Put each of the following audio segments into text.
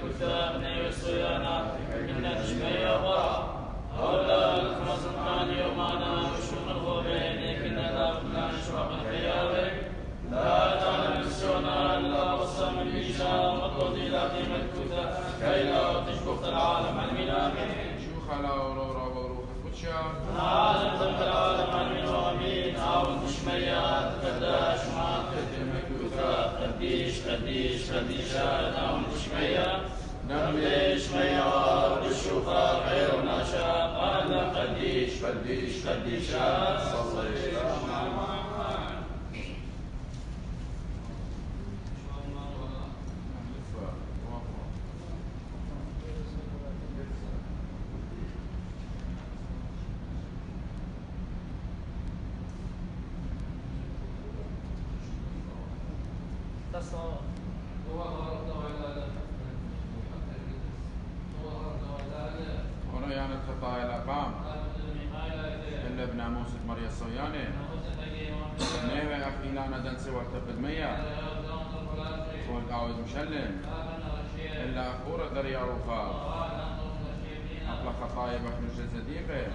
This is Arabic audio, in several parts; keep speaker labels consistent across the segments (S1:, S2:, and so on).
S1: الكتاب يسويانا إن تشمي برا أولا لكم سلطان يومانا وشون الغوبين لكن لا بلان شرق الحياوي لا تعلم السونا لا بصم الإيشا مطلوب إلى قيمة الكتاب كي لا تشبك العالم المنامين
S2: شو خلا ورورا وروح القدشة
S1: عالم ضمن العالم المنامين عاون تشميات قداش ما كتم الكتاب قديش قديش قديشات عاون تشميات نمليش ميار بالشوفة غير نشاء قال قديش قديش قديشات صلي
S2: وريان الخطايا الأقام إلا بناموس مريا الصوياني نيوي أخيلانا دنسي وارتبد مية فول عاود مشلم إلا أخورة دريا روفا أقل خطايا بخنوش الزديقة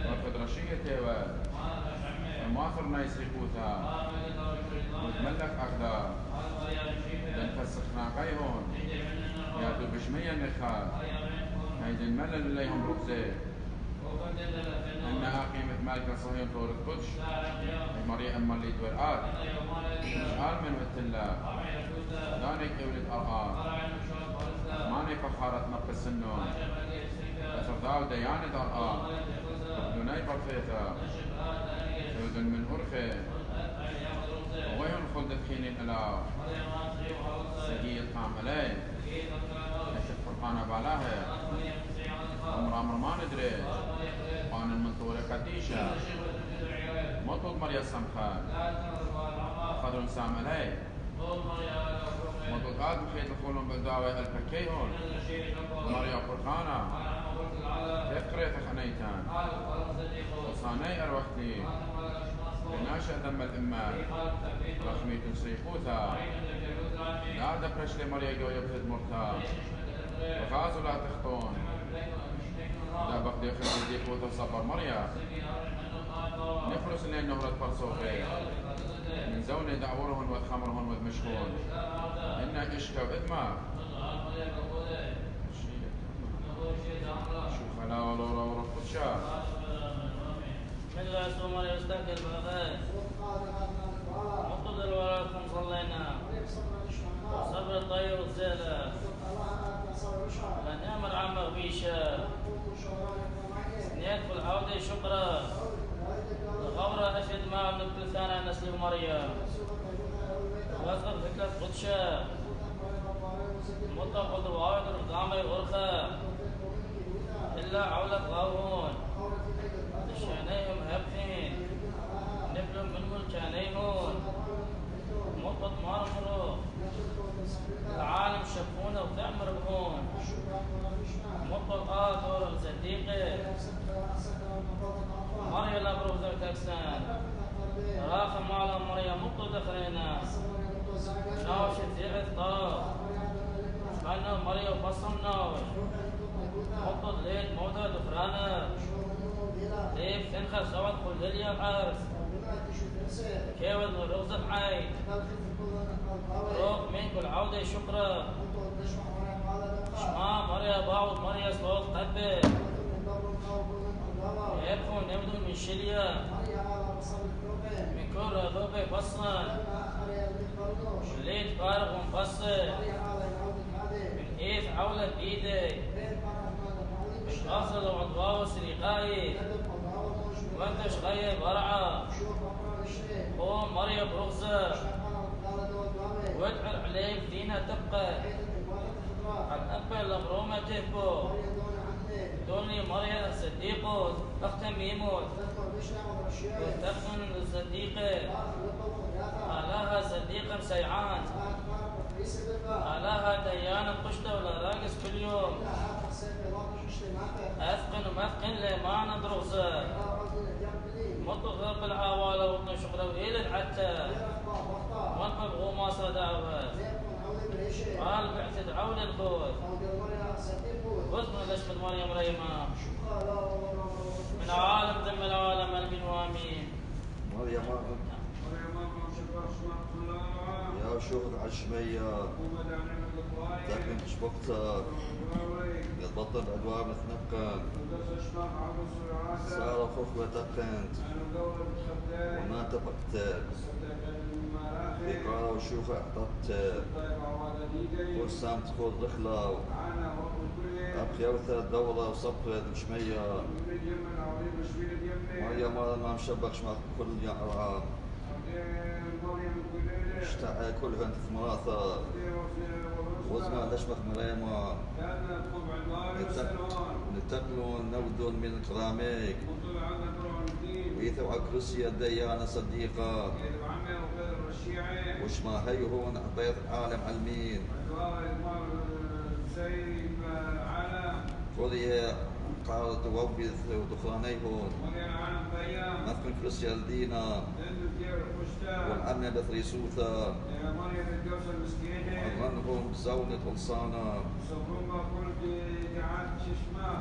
S2: والفدرشية تيوى الماثر نايس ريكوتا وتملك أغدا دنفسخ ناقيهون يادو بشمية نخال هيدي الملل الليهم رقزي إنها قيمة مالك صهيون طور القدش مريا أما اللي تورقات شعال من وتلا دانك أولد أرقام ماني فخارة نقص النوم أفرداو ديانة أرقام دوني برفيتا يودن من أرخي وين خلد خينين إلا سجية قام عليه نشد فرقانا بالاها أمر ما ندري قان المنطورة قديشة مطلوب مريا سمخة خضر سام عليه مطلوب قاد مخيط الخولون بالدعوة الفكيهون مريا فرقانا تقري تخنيتان وصاني أروختي لناشا دم الإمة رخمي تنسيقوتا لا دبرش لمريا جو يبهد مرتا وغازو لا تخطون دا بقدي خلال ديكوتا صبر مريا نفرس لين نهرة برصوغي من زوني دعورهن وخمرهن ومشكون إنا إشكا وإدما شو خلا ولورا ورفضشا
S1: من لا سومر يستقل بالغاية مقتدر وراكم صلينا صبر الطير والزيلة لنعم العم غبيشة نيت في العودة شكرا الغورة أشد ما من كل ثانية نسل مريم وأصغر فكرة قدشة مطلق وضوعات القامة أرخى إلا عولة غاوون شانيهم هبخين نبلم من ملكانيهون مطلق مارمرو العالم شفونه وتعمر بهون مطلقات ورق صديقي مريا لابرو زوجتكسان راخم على مريا مطلق دخلينا ناوش زيغت طاف أنا مريا بصم ناوش مطلق ليت موضع دفرانا ليف تنخى سواد كل ليا عرس كيود ورغزف عين روح من كل عودة شكرا شما مريا باعود مريا صوت قبل يبقون يبدون من شليا من كل ذوبة بصن شليت فارغ ومبصر من إيث عولة بإيدي مش أصل وعضواو سريقاي وانتش غيب برعا قوم مريا برغزة وادعر عليك دينا تبقى الأبا الأمرومة تهبو دوني مريا صديقو أختم يموت وتخن الصديقة علىها صديقة مسيعان علىها ديانة قشطة ولا راقص كل يوم أثقن ومثقن لما ندرغزة مطلق بالعوالة وطن شغله وإلى حتى مطلق غوما صداوة رجال بعثة عون الخوذ واذكر لشمة مريم ريما من عالم ذم العالم امين وامين.
S3: مريم يا شهر عشمية تكن شبكتك يتبطل أدوار مثنقا صار خخوة تقنت وما تبقتك بقارة وشوخة احتبتك فرسام تخوض رخلة أبقي أوثر الدورة وصبرت مشمية مريم ما مشبك شمال كل يعرى اشتعى كلها انت في مراثة وزمع لشمخ مريمة نتقلون نودون من كراميك ويثوع كرسي الديانة صديقة وشما هيهون عبيط عالم علمين فولي قارة ووبث ودخرانيهون نذكر كرسي الدينا والعمة بثريسوثا وعنهم بزونة غلصانة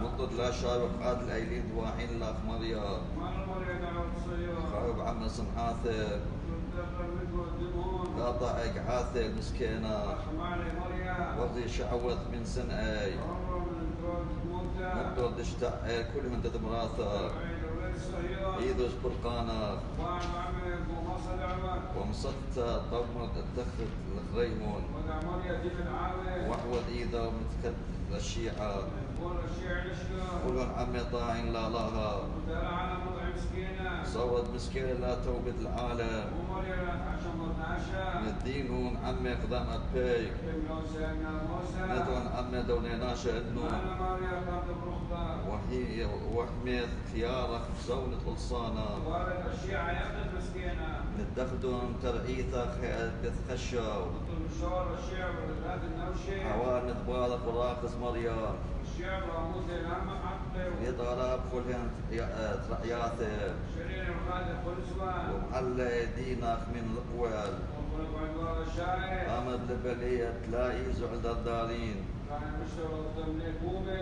S3: مضد لا شايوخ عاد الأيلين دواعين الأخمرية خارب عمة صنعاثة لا ضائق عاثة المسكينة وضي شعوث من سنأي مضد دشتاء كلهم تدمراثة إيدوش برقانة ومصدت ضمد التخت الغريمون وحود إيدا ومتكد الشيعة كلهم عمي طاعين لا لها صورت مسكينة لا توبة العالم ندينون عمي قدامت بيك ندون عمي دونيناشا إنو وحميت خيارك بزونة غلصانة ندخدون ترعيثك بتخشوا عوان تبارك وراقص مريم يضرب كلهم رعياته ومعلى دينك من الأقوال آمد لبلية تلاقي زعل الدارين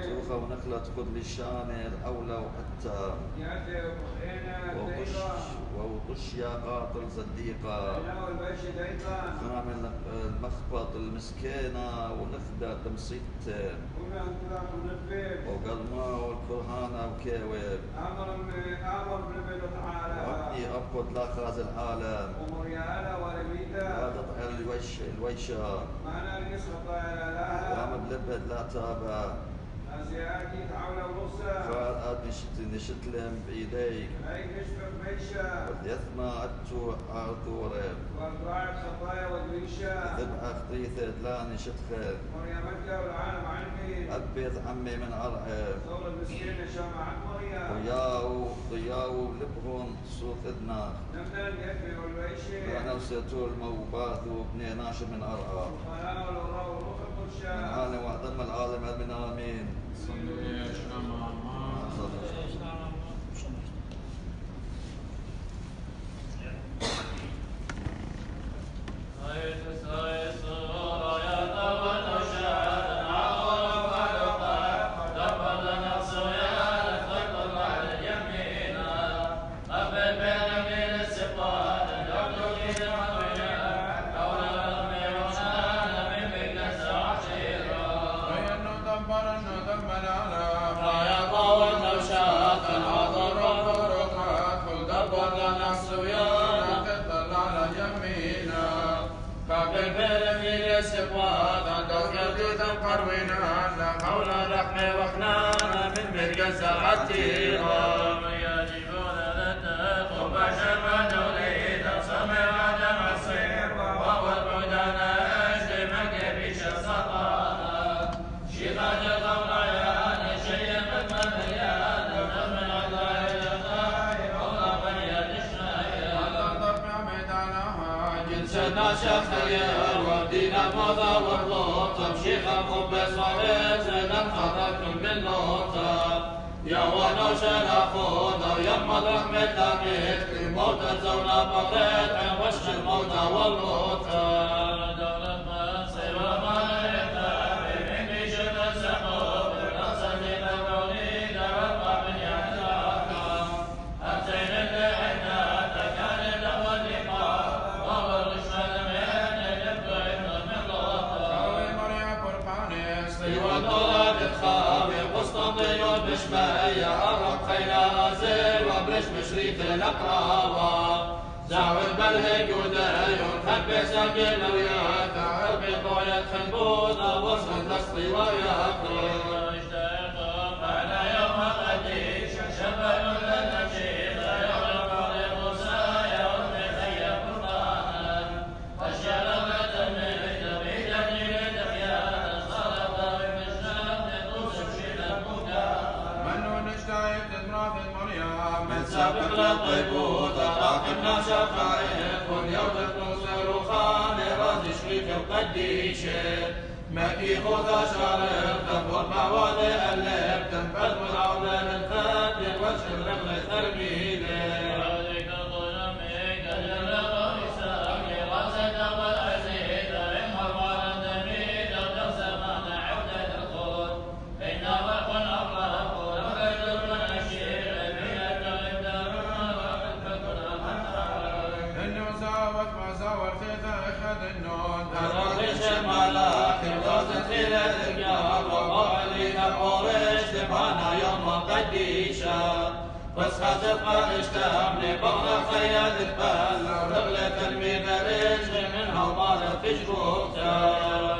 S3: توخى ونخلة خذ للشان الأولى وحتى وطش يا قاطر صديقة خامل المخبط المسكينة ونخدة تمسيته وقلما والكرهانة وكيوب وابني أبقد لا خاز العالم لا تطعن الويشة وامد لبد لا تابع فالآد نشتلم بإيديك واليثمى أتو عرضوري ذبح خطيثة لا نشتخل أبيض عمي من أرعب ضياو لبهون صوت إذنا أنا سيطول موباث وابني ناشر من أرعب من عالم وأعظم العالم من آمين
S1: يا ونوش الأخوضة يما الرحمة تابيت موت الزونة بغيت عن وش الموتى والموتى دولة مصير وما شمية أرق خيلا أزل وبرش مشريف الأقرابة زاوي بالهيك ودايون خبي ساكن وياك عربي طوية خنبوطة وصل نصلي وياك سابق للطيبوت راقبنا شفايف واليوم تنصر خان راضي شريك القديشة مكي خوذا شارف تنظر موالي الليب تنفذ والعودة للفاتح وجه الرمل ترميده وسخة القرش تملي بغرة خيال البال رغلة تلميذ رجل منها ومارة في جبوتها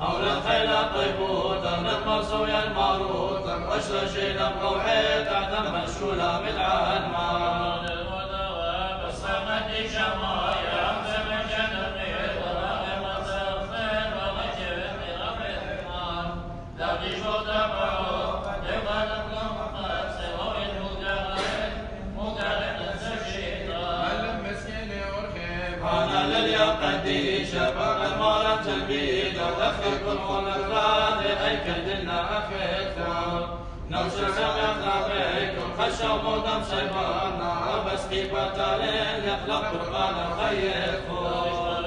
S1: أولاد خيلا طيبوتا نقمر سويا الماروتا واشرا شينا بروحيت اعتم مشكولا من العالمة بصمتي شمايا أمسم جنبي وراء مصرفين وغجر في غفر الإيمان لا تشوط بعوض يبقى نقلم قبسي وين مقارن السجيطة ملم مسكيني ورخيب أنا لليقدي شباب المارة تلبيد ودخلكم ونرغاد أي كدلنا أخيكم نوشر سمعنا بيكم خشوا مودم سيبانا بس كيف تالين يخلق قرآن خيكم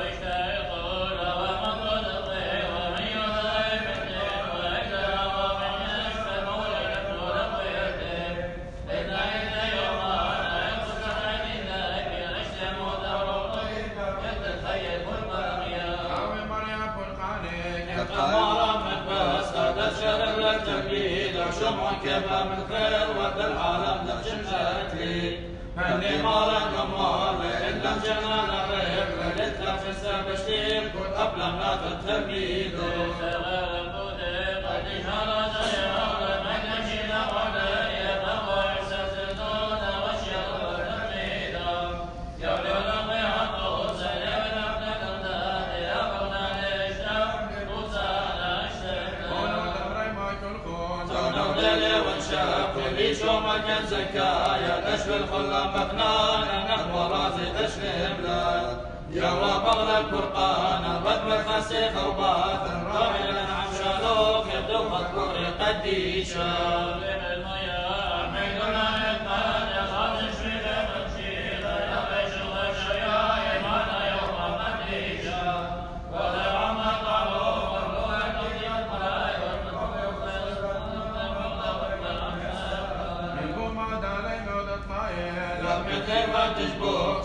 S1: شمع كيفها من خير ود العالم نخشم شكلي هني مالا قمالي إلا جنانا غير ليتها في السبشتير كنت قبل ما تترميدو شغال البودي قد يهرج يهرج ما كمشينا علي يبقى إحساس الدون والشر ترميدو يولي ولمي عطوس يبن أبنى الأمداد يبقنا ليشتاق وصانا اشتاق ونودمري ما كل خون ليلي ونشاف وليشو مكان زكايا نشوي الخلا مفنانا نحو راسي تشني بلاد يا بغل القرآن الرد خسيخ وباثر راعي الانعام شالوك يبدو خطور قديشا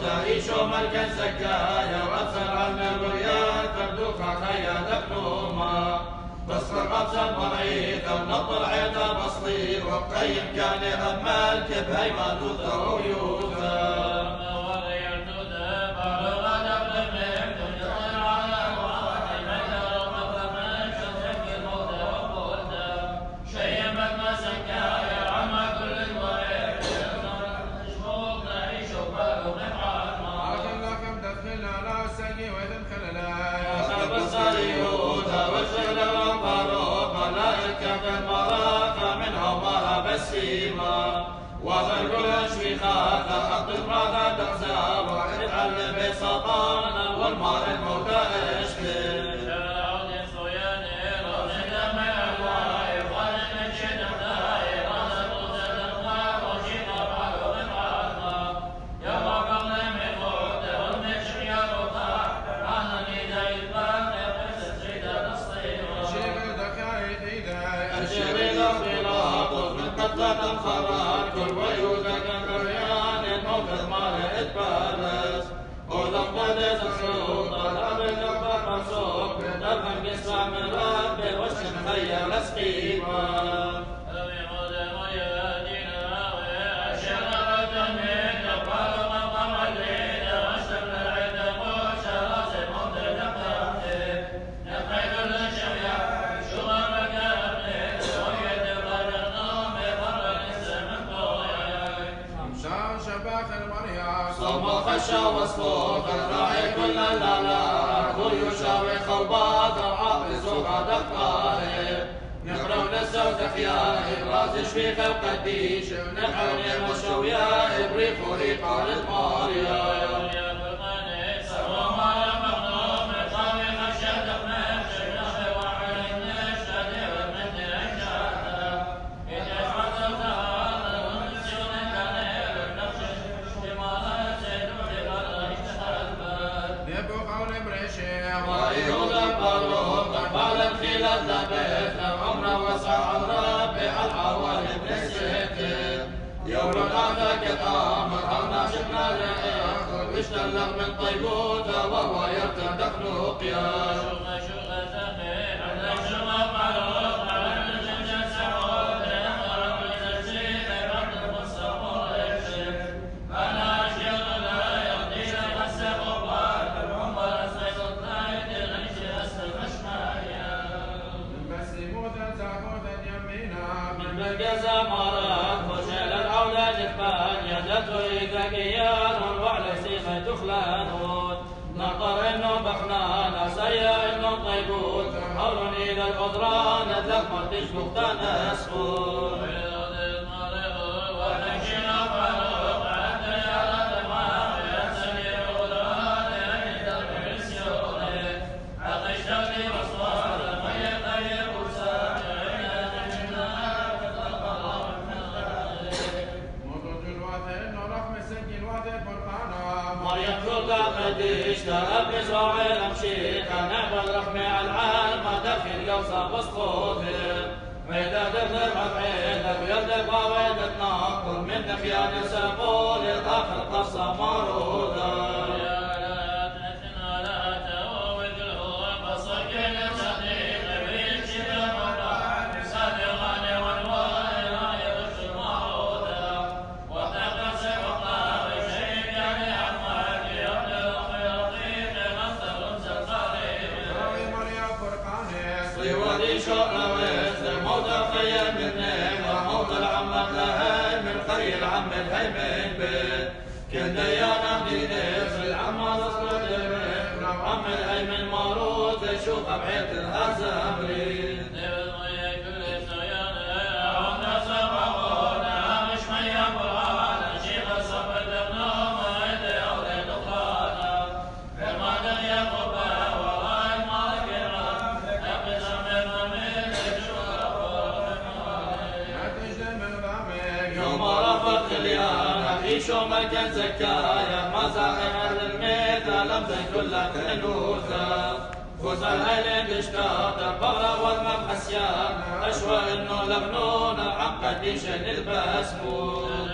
S1: تعيشوا ملك الزكايا وأبصر عن الرياض تبدوك خيادك نوما تصفر أبصر مرعيثة ونطر عيدا بصلي وقيم كان أمالك بهيما دوثة ويوثة شيء وذل كل شيخات أقدم راغة تغزاب اجعل بسطانا والمار الموتى اشكل كل ويودك كريان الموت المال اتبالس ولم بدس الصوت طلب الجبر منصوب دفن قصة من ربي والشم خير اسقيبا خشى وصفوك الراعي كل الآلات ويشاوخ الباطر عاقز وقد أفكاره نقرأ للسوت أحياء راس شفيق القديش نحن مشويا إبريق وريق للماريا يوم هذاك الامر عنا شفنا الرئيق واشتلق من طيبوته وهو يرتدق نقيا نطر إنه بخنان سيا إنه طيبوت حول إلى القدران تخمر تشبك تنسخون اشترى بزراعي الأمشيخ نعبد رحمي على العالم دخل يوصف وسطوته وإذا دخل ربعيدك ويردك وويدك ناقل من دخيان سقول داخل قصة مرودة العم الهيمن بيت كل ديانة دينيس العم نصر الدين عم الهيمن ماروت شوف بعيد الهزمري شو ما كان زكايا ما زاقي أهل الميدة لمزي كلها كنوزة فوز الهيلين اشتاق بغرة والمبحث يا أشوى إنه لبنون عم قديش البسمون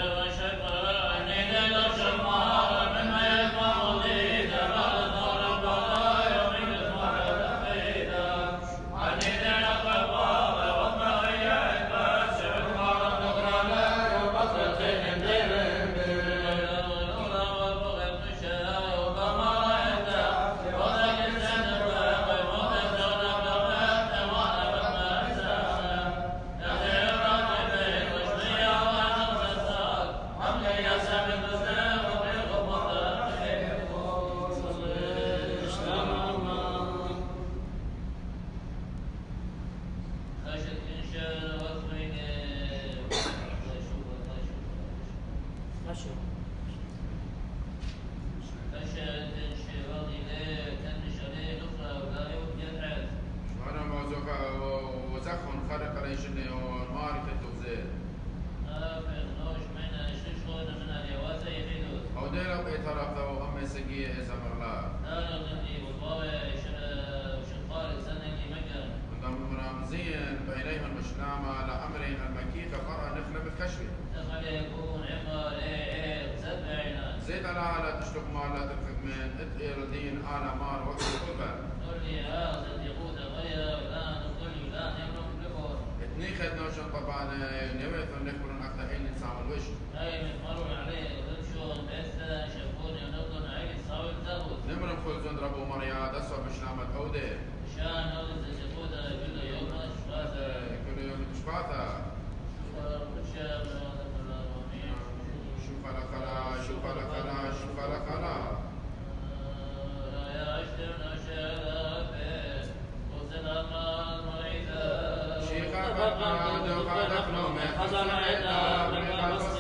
S2: لا لا تشتق مالات الخدمين اتقير الدين انا مال وقت القربة
S1: قل هذا اليهود غير ولا نقول لا يملك لكم
S2: اتنيخد نوشن طبعا نويت ونكبر اكثر حين نسام الوش
S1: أي متمرون عليه وتمشون بأسا شافون ينقضون عين صاوي التابوت
S2: نمر خلزون ربو مريا دسوا بشنامة أودي
S1: شان أولد اليهود كل يوم شفاتا
S2: كل يوم تشفاتا
S1: وشاب
S2: شوف على خلا شوف على خلا شوف على خلا
S1: لا يعشتم شهادات وسلام المريضة
S2: شيخا فقاد وقادك نومي حسن عيدا من الفصل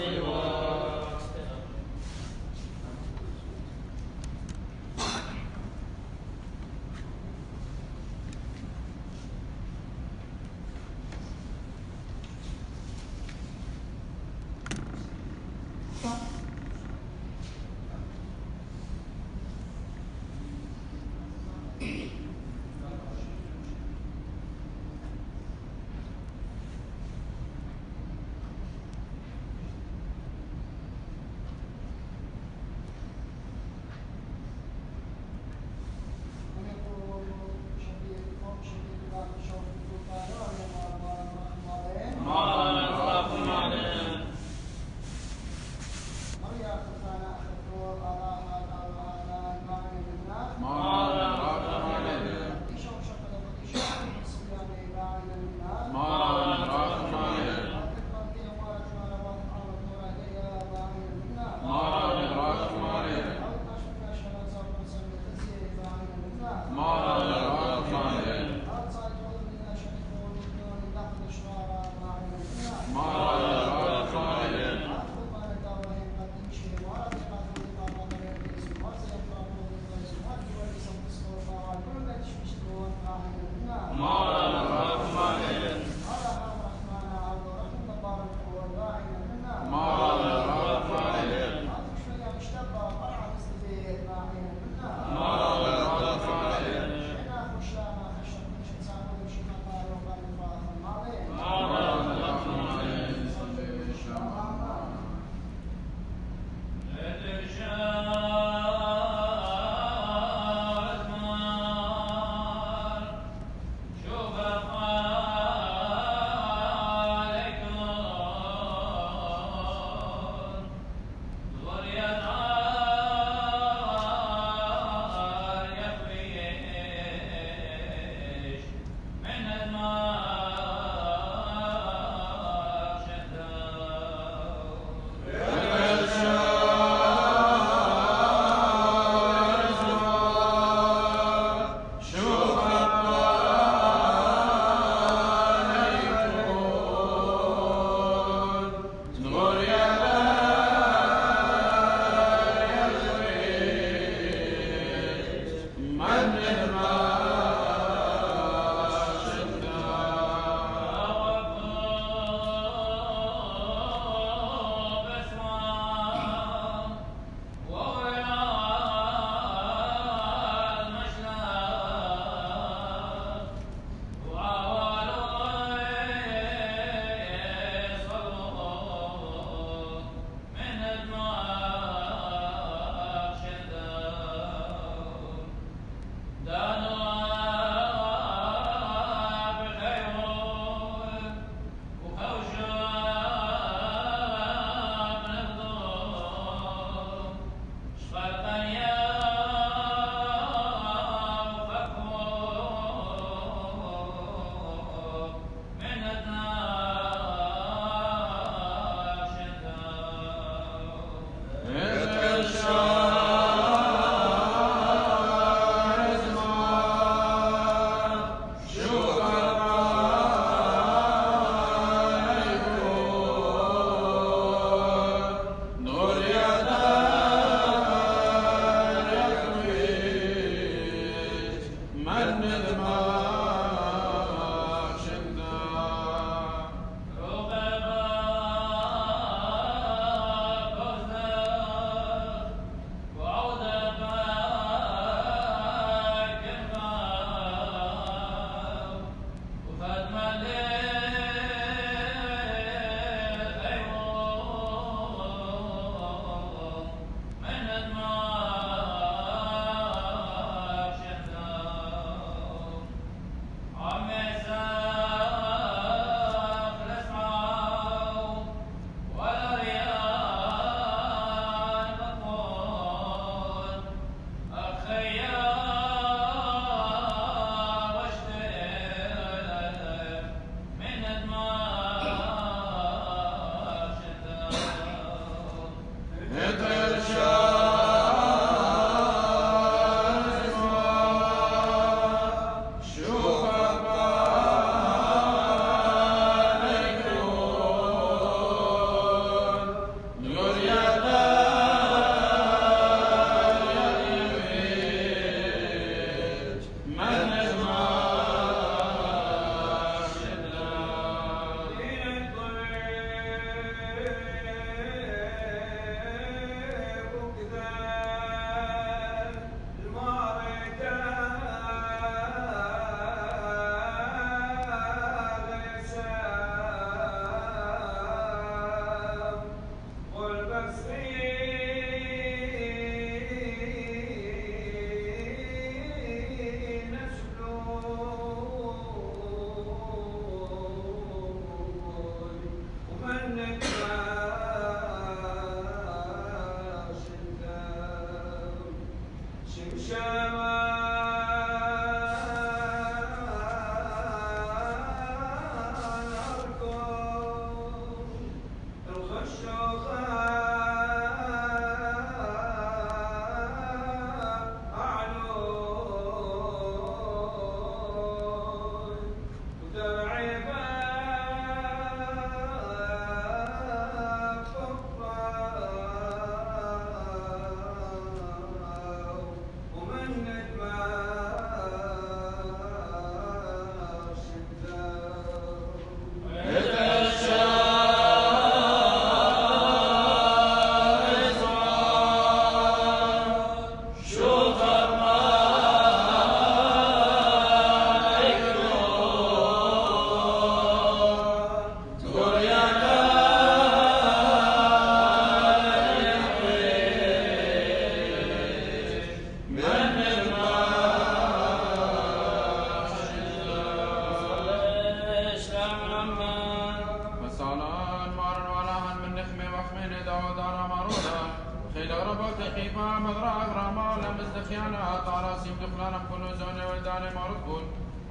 S2: كل زون ولدان مركون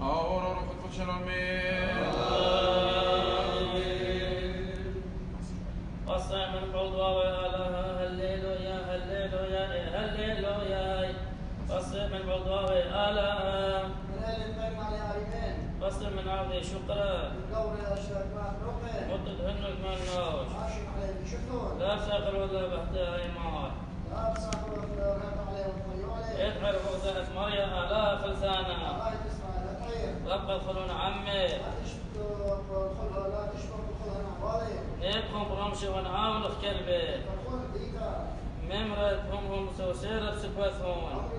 S2: أورو روح الفشلمين
S1: والصيام القضوى وآلها هللويا هللويا هللويا والصيام القضوى وآلها واصل من عرض شكرا مدد هنك من نوش لا ساقل ولا بحتها إيمان ادعي الغوثة مريا آلاف لسانا رب خلون عمي نيبكم برمشي ونعاون في كلبي ممرت هم سوسيرة بسكوثون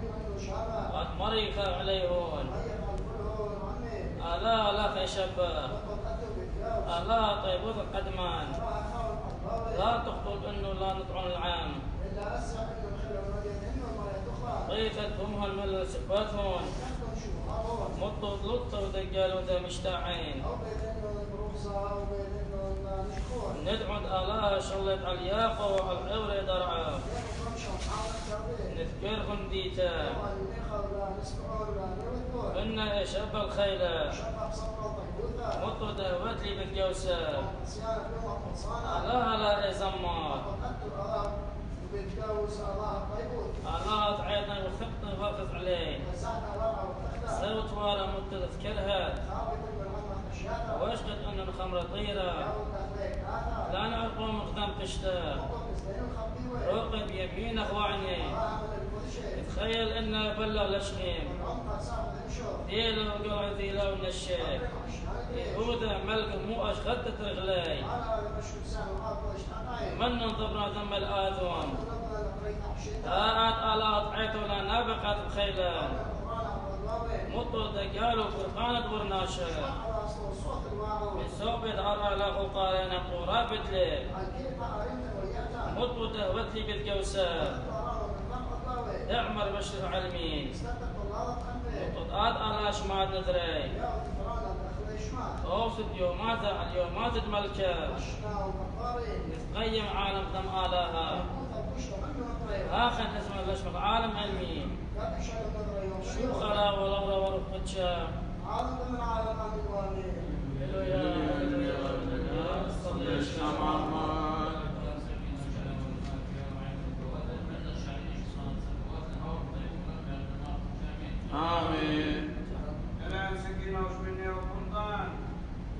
S1: مريك عليهون ألا لا خيشبه ألا طيبوت القدمان لا تقتل إنه لا نطعن العام طيفتهم المل سكوتهم مطوا لطوا ودقالوا ذا مشتاعين ندعو آلاء شلت على الياقة وعلى العورة درعا نذكرهم ديتا إن شب الخيلة مطوا دهوت لي بالجوسة ألا لا إزمات الله تعيطنا وثقنا وفاقز عليه صوت وارا متذكرها واشقد ان الخمر طيرة لا نعرف مقدام قشته رقب يمين اخواني تخيل انه بلغ لشغيم ديلو وقوع ذيلو النشيك يهودا ملك مو اشغدت رغلي من ننظرنا ذم الاذون تاعت آلات عيتونا نابقات بخيلان مطر دقالو فرقانة ورناشا من صوبة عرى لاخو قارينا قرابت لي مطر دهوت لي بالجوسة اعمر بشر علمين مطر آلاش ما ندري توصد يومات اليومات الملكة نتقيم عالم دم آلاها آخر اسم الأشبك عالم علمي شو خلا ولا ورفتشا
S4: عالم من عالم الوالي
S2: آمين.
S5: ألا سكينة وشمني وقرطان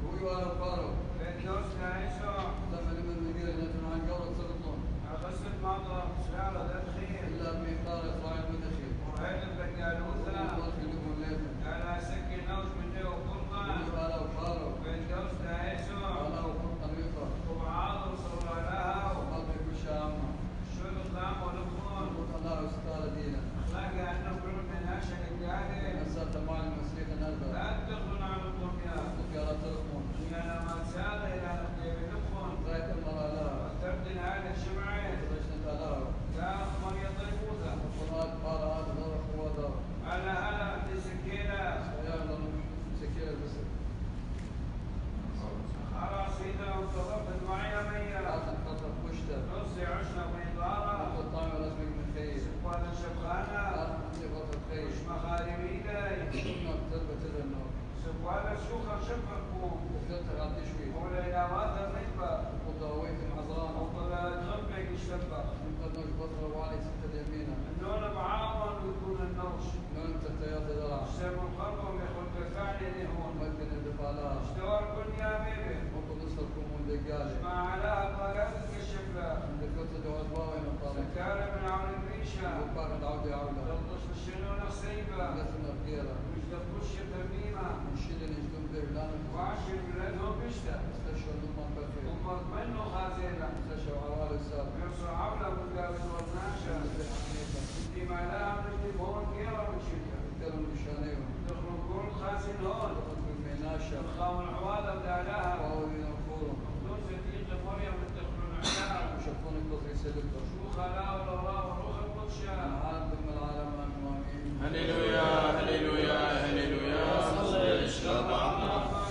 S3: روي ولا فارو
S5: بيتوس نعيشو
S3: لما لمن نقيل نتن عن جورة سلطون
S5: أغسل ماضى سلالة دخيل
S3: إلا بإخطار إسرائيل مدخيل
S5: وهيد البقالوثة
S3: وخلقهم ليتن
S5: ألا سكينة وشمني وقرطان
S3: روي ولا فارو
S5: بيتوس نعيشو
S3: ولا وقرطان يطر
S5: وعاضر صلى لها
S3: وقضي بشامة
S5: شو الإقلام ونبخون
S3: قلت الله استار دينا
S5: أخلاقي أنه كل من هاشا الجاهل
S3: نسأل مع المسيح نرضى
S5: لا تدخلون على الدنيا
S3: قلت يا رب ترقون
S5: يا لما تسال إلى نقيب نبخون
S3: رأيت المرأة لها
S5: وتبدل هذا الشمعين
S3: رشنت لها
S5: لا أخمر يطيبوها
S3: القرآن قال هذا دور هو دور
S5: أنا هلا في سكينة
S3: يا الله سكينة بس
S5: خلاص إذا انتظرت معي مية
S3: عشان خاطر مشتر
S5: نصي عشنا بإدارة
S3: الطعم ولازم من خير
S5: وأنا شبخانة
S3: عشان خاطر خير
S5: مش مخاربي لي
S3: كنا بتربة تدنو
S5: سبوانا شوخة شبككم
S3: وقلت غادي شوي
S5: ولا إلى ماذا نكبة
S3: وضويت المعظام
S5: وطلع تغبك الشبكة
S3: من قد نوش بطر وعلي ستة يمينة
S5: النون معاون ويكون النوش
S3: نون تتيات درع
S5: سيب القرب يخل بفعل لهون
S3: ممكن الدفالات
S5: اشتوار كل يا بيبي
S3: وقد نصركم والدقالي
S5: ما عليها طالات الشفلة
S3: عند كنت دعوة باوي نطالي
S5: سكارة من عون الريشة
S3: وقار العودة عودة
S5: تلطش بالشنون خصيبة
S3: لسنا بقيرة
S5: مش تفكش تميمة
S3: نشيل نجدون بإعلانك
S5: وعشر بلادهم بشتة
S3: استشهد نمان بكير
S5: ومرض منه خازينة
S3: استشهد عوالي السابق
S5: يرسل عولة مقابل والناشا انتي ما لها من الجمهور كيرا بشتة
S3: كلام بشانيهم
S5: تخرج كل خازن هون
S3: دخل بالميناشة
S5: تخاو العوالة ودعلاها
S3: وأولي نفورهم
S5: دون صديق مريم تدخلون عليها
S3: وشفوني قصري سلطة
S5: شو خلا والله وروح القدشة
S3: العالم ضمن العالم آمين
S2: هللويا هللويا هللويا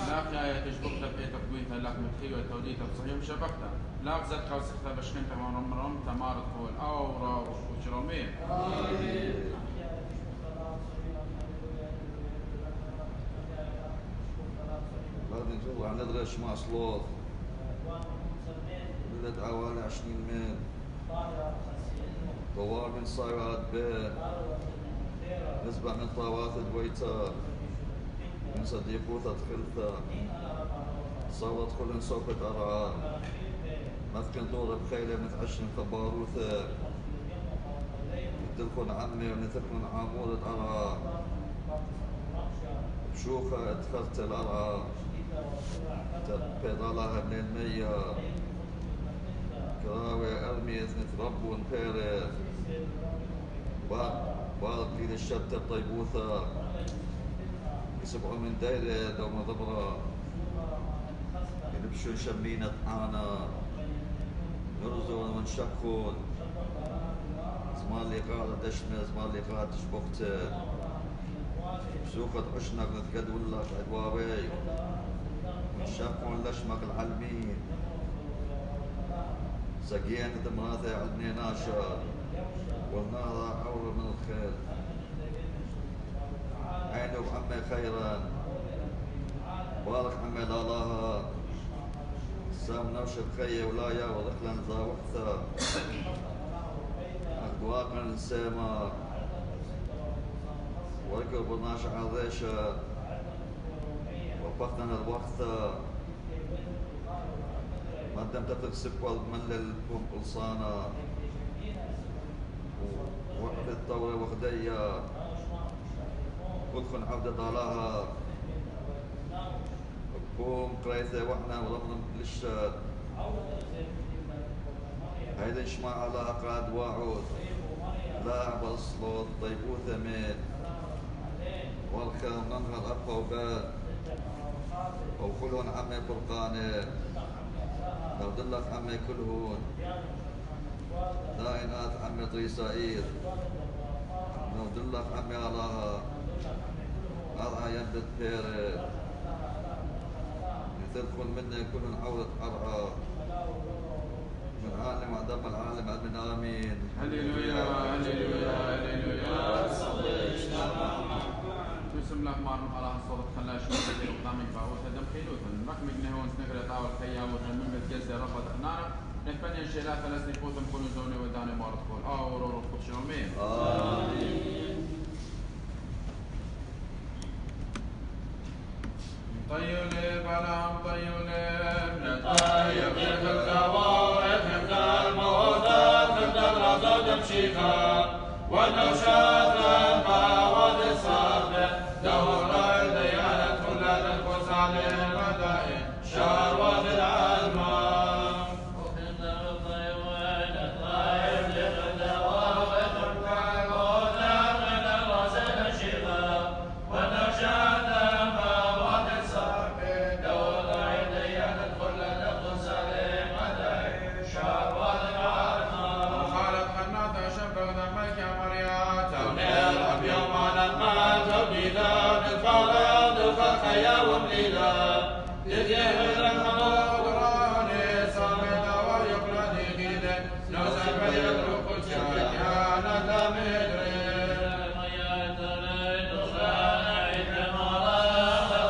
S2: لاك آية تشبكتها بإيه تقويتها لاك متخيوة توديتها بصحيح مشبكتها لاك زدتها وسختها بشخنتها ورمرمتها مارت فول أورا وشرومية
S3: راح ندرس مع صلوت ولد حوالي 20 من طوال من صيرات بيت نسبة من طوات دويتا من صديقوتا تخلتا صوت كل صوبة أرعى مسكن دور بخيلة متعشن خباروثة تلكن عمي ونتلكن عمودة أرعى بشوخة ادخلت الأرعى تبيضالها من المية كراوي أرمي اثنت رب ونبيري بارك لي للشتى الطيبوثة يسبعوا من دايرة دوم ضبرة يلبشوا شمينة طعانا نرزون ونشكون زمان لي قاعدة دشمة زمان لي قاعدة تشبكت بسوقة عشنك نتقدول لك عدواري ونشكون لشمك العلمين سقيان دمراثي علمي ناشر والنار أول من الخير عينه عمي خيرا بارك عمي لالاها سام نوشب خيه ولايا ودخلا زاوحثا أخدواك من السيما وركب برناش عريشة وفقنا الوقت مادام تترسب والملل قلصانا وقت الثورة وخدية كدخن عبد ضالاها قوم قريثة وحنا ورمضم للشاد هيدا يشمع على قاد واعود لا بصلوت طيبوثة ميت والخير ننهى الأرقى وباد وكلهن عمي برقاني نودلك عمي كلهن دائنات عمي طيسائير نودلك عمي علاها أرعى ينبت بيري تدخل مني كل عورة أرعى من عالم وعدم العالم أمين آمين
S2: هللويا هللويا هللويا تسم لك مارم على صوت خلاش وتدير قدامك باوت هدم خيلوتا رقم جنهون سنقرا طاول خيا وتنمم بتجزي رفض نارا نتبني الشيلات فلسني فوتم كل زوني وداني مارت كل أورو خبش آمين طيولي بلام طيولي
S1: نطيب في الكوارث نبدا الموتى نبدا الرصد مشيخا والنوشات المواد الصافية دور الديانة كل النفوس على المدائن شروة العلمان وكنا الطيوين الطيب للدوائر والموتى نبدا الرصد مشيخا والنوشات يا ومليلا يجيب المنور راني صامد ويقرأني غيدا نوسف يدرك الشيء كان لا مدري يا تريد صاعد مرا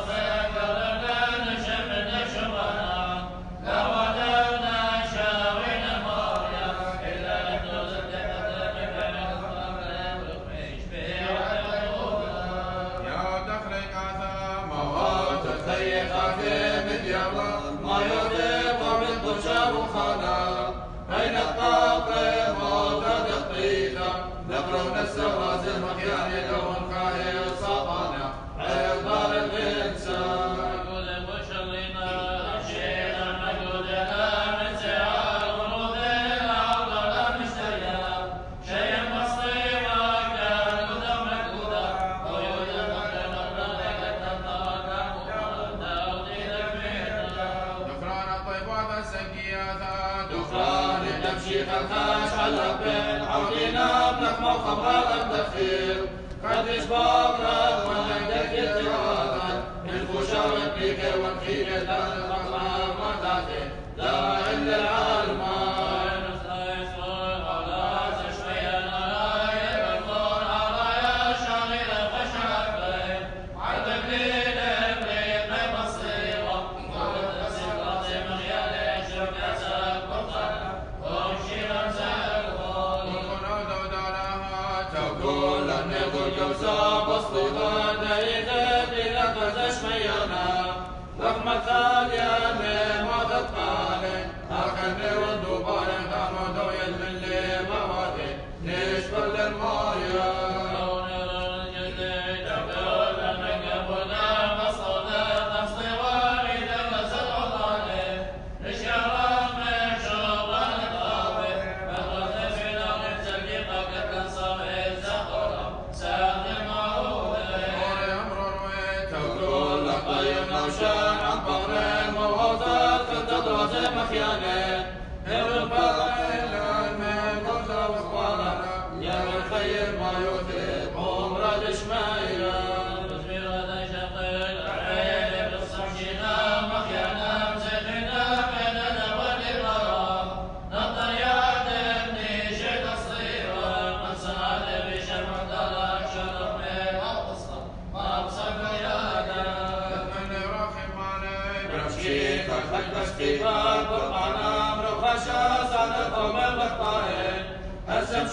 S1: فكرنا نشمل شمنا لو ودنا شاوين مريا إلا نوسف يدرك
S2: يا دخلك
S1: ما يضيق من بشر وخنا بين الطاقم وتدقيقا نقرون السراز المخيان لون خايل صبانا عبر الإنسان نقول بشرنا شيئا نقولنا من سعار ورودنا عبر مشتريا شيئا مصيرا كان قدم مكودا ويوجد مكان نقرأ كتبنا دخران تمشي خلخاش على البين عودينا بنخمة وخمرات التخير قد إشباكرا ونهدك التراثا الخشار بيك ونخيل المقرام وتاتي لا إلا العالمان
S2: مثال يمين وثقالي أخذني والدبار خمدوا يزمن لي موادي نشبر للمايا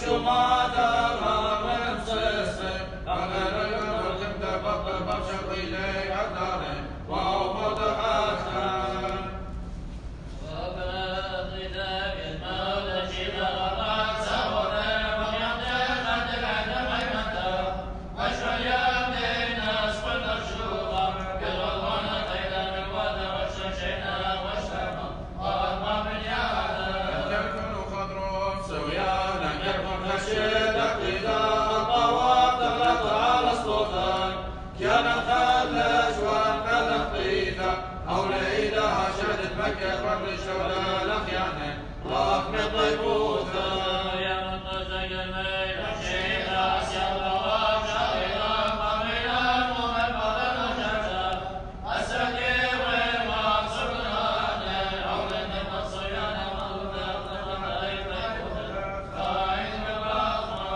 S2: شو ما دام من سسر أغير الأمر تبدأ بطل بشر إليك عداري وهو متحسن
S1: وبلغ ذاك المولى شبه الرأس ورم يمدن عند العدم عمته أشعر يمدن أسفل النشوطة بالغضوان قيدا من وضع والشمشينا والشمع وأضمى من يعلم
S2: تركن خضر سويانا يركن خشيتك إذا
S1: الطواف تغلط على السلطان
S2: كان خلش وانقل خطيته أو لإيدها شهدت مكة قبل الشولة الأخيانة رغم طيبوته
S1: يا منتزه الميل الشيخ أسيا الرواب شهيدا قبيلا ومنبضا وشمسا السكي والمقصود الهاني أولد الصيان مولد الطيب طيبوته قائد بالرحمة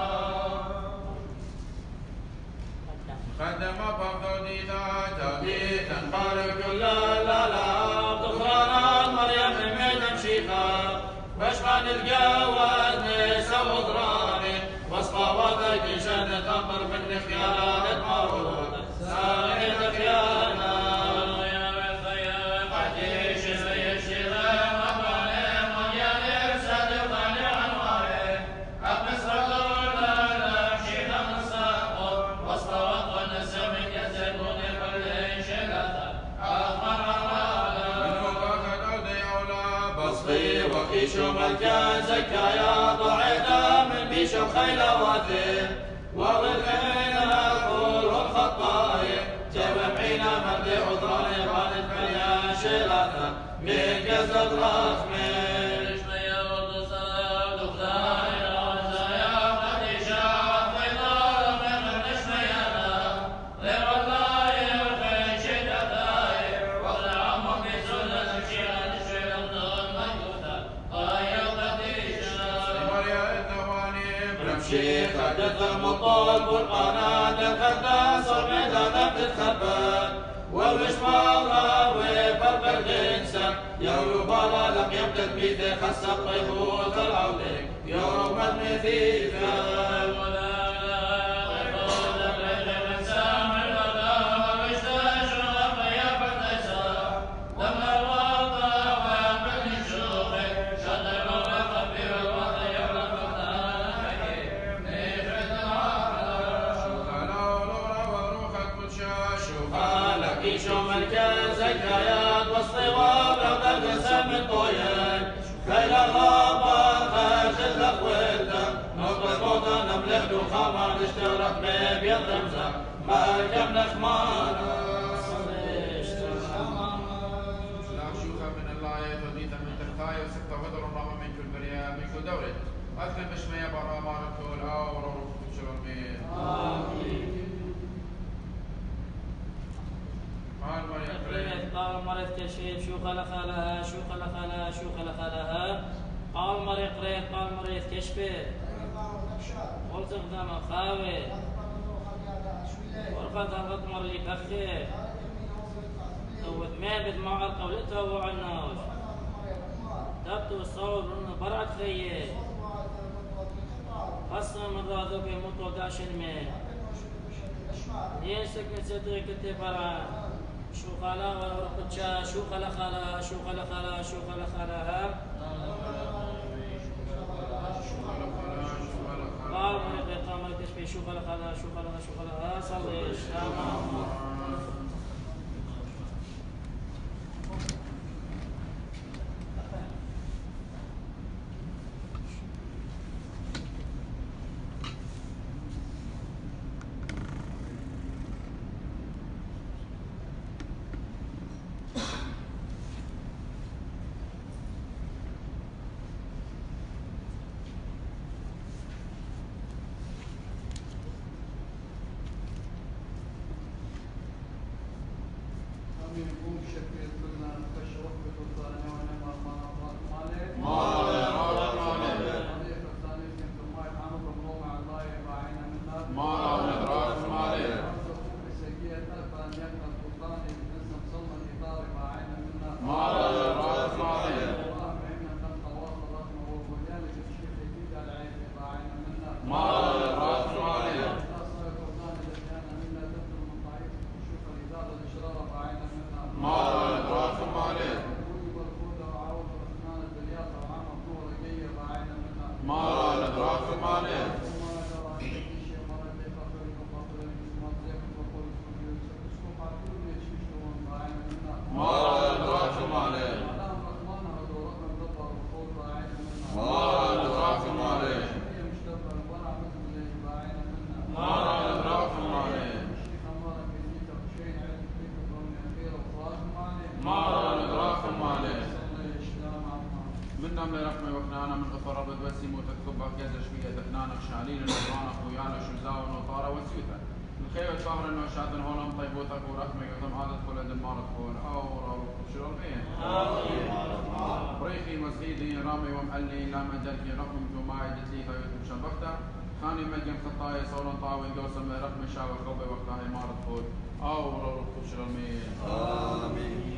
S2: خدم بغدادي تبيتا بارك الله
S1: لا دخان مريم من مشيخة واشمع الجواد نسا وضراني وصفا وذاك شان تنظر من خيانة مرود ساعد خيانة يا الخيام عديش زي الشيخان وطالي مليان إرسال يطالي عنواني أقمص رجل لا شيخا من الساقط وصفا وطن السمك يزيدون كل شلة أخمر
S2: بصري
S1: وكيشو ملكان زكايا ضعيدا من بيشو خيلواتي وضلنا القول والخطايا جمعينا مردي عذراني غانت مليان شلاثة من قزد رخمي شمية والدسال دخلان العزايا خديشة وفيضار من نشميانا غير الله يرخي شدتاي وغل عمو بسنة تمشيها نشوي الضغن ميوتا غاية خديشة
S2: مريا الثواني
S1: نمشي خدت المطال برقانات الخداس وميدانا بتتخبى والمشمار وبرب الغنسة يوم بالا لم يمتد بيته خسر طيبوت العودة يوم المثيثة ولا غيبوت الليل من سامع الغدا ومشتاش غفيا فردسة لما الوضع وابن الشوخي شد الوضع خبي والوضع يوم الفتان حكيم نيفت العقل كيشو مركز زكايات والصواب رغد القسم من طويل خيل الغابة خاشد لخويلة نقطة موتة نملك دخامة نشترك بيض رمزة مركب نخمانة
S2: شوخة من اللاية وضيطة من تلخاية وستة غدر الرغم من كل بريا من كل دورة أكثر بشمية برا مارك كل أور وروح تشرمين
S1: قال مريض كشيف شوخ لخالها شوخ لخالها شوخ لخالها قال مريض قريت قال مريض كشفه قلت قدام خاوي ورقد هبط مري كخي توت ما بد معر قولتها وعناش تبتو الصور برعت خيه خاصة من راذوك يموتوا داشن من لين سكنت صدري كنت برا شو خلا ورقتشا شو خلا خلا شو خلا خلا شو خلا خلا قال من الإقامة تشبه شو خلا خلا شو خلا شو خلا صلي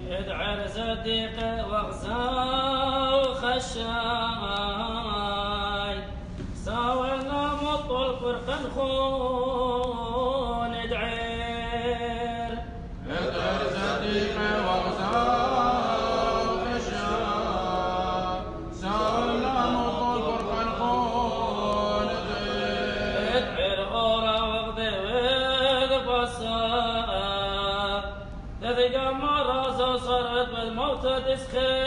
S1: ادعر صديق واغزاو خشاي ساولنا مطل فرقا خون ادعر
S2: صديق واغزاو خشاي ساولنا مطل فرقا خون
S1: ادعر اورا واغذي وذ بصا تذقى مرازو صارت بالموت تسخير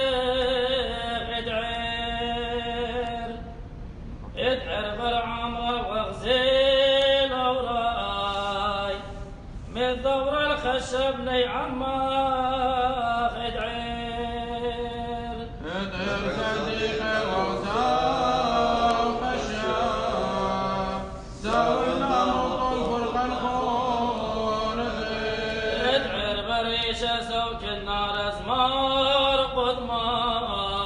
S1: ادعر بالعمر واغزيل اوراي من ثور الخشب ني عماخ ادعر
S2: صديق واغزاو خشاي ساولنا مطل فرقا خون
S1: ادعر بريشة سوك النار ازمار قدماو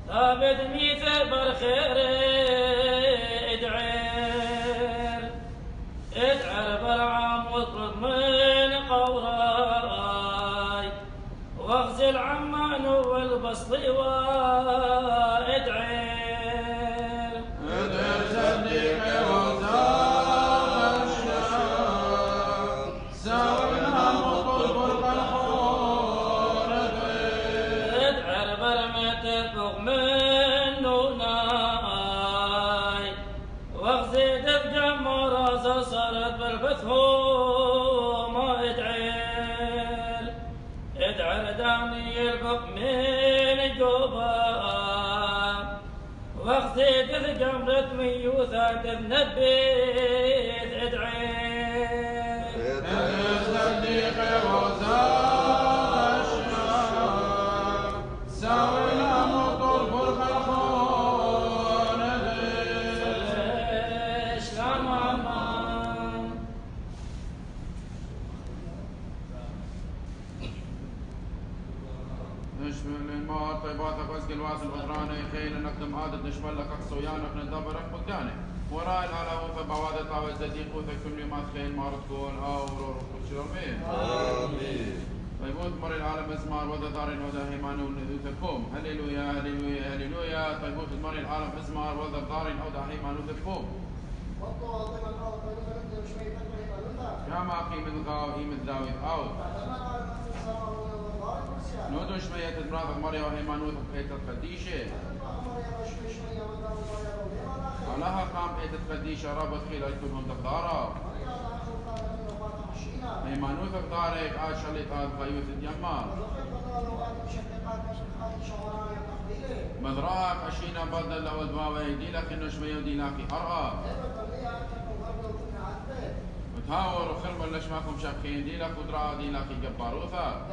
S1: ثابت ميثر بالخير ادعر بالعام واطلب من قوراي واغزل عمان والبصل وادعر
S2: صديق واغزاو خشاي ساولنا مطل فرقا خون
S1: ادعر برمت فوق من نوناي واغزي دفقة مرازة صارت بالبثوم ادعر داني الفوق من جوبا واغزي دفقة مرتمي يوثا تنبيت ادعر
S2: صديق واغزاو خشاي ساولنا مطل فرقا خون
S1: شلام عمان
S2: نشمل الماء طيباتك واسق الواس الغدراني خيل نقدم عادة نشمل لك اقصويانك ندبرك قداني وراء العالم فبعوادة طاوة زديق وتكتم لي ما تخيل ما تكون او روح شرمين
S3: آمين.
S2: طيبوت مر العالم اسمار وذا دار وذا هيمان ونذوثكم هللويا هللويا هللويا طيبوت مر العالم اسمار وذا دار وذا هيمان ونذوثكم
S4: وقوا عظيم الأرض فنزل شوي تنبه
S2: يا ماقي من غاو من ذاوي أوت نودش ميت مراد مريا وهيمانوت بيت القديشة علىها قام بيت القديشة رابط خلال كلهم دقارة هيمانوت دقارك آد شليطات غيوت اليمار مدراك أشينا بدل لو الدواوي ديلك النشمي وديلاكي أرقى وتهاور وخرم اللشماكم شاكين ديلك ودراء ديلاكي جباروثا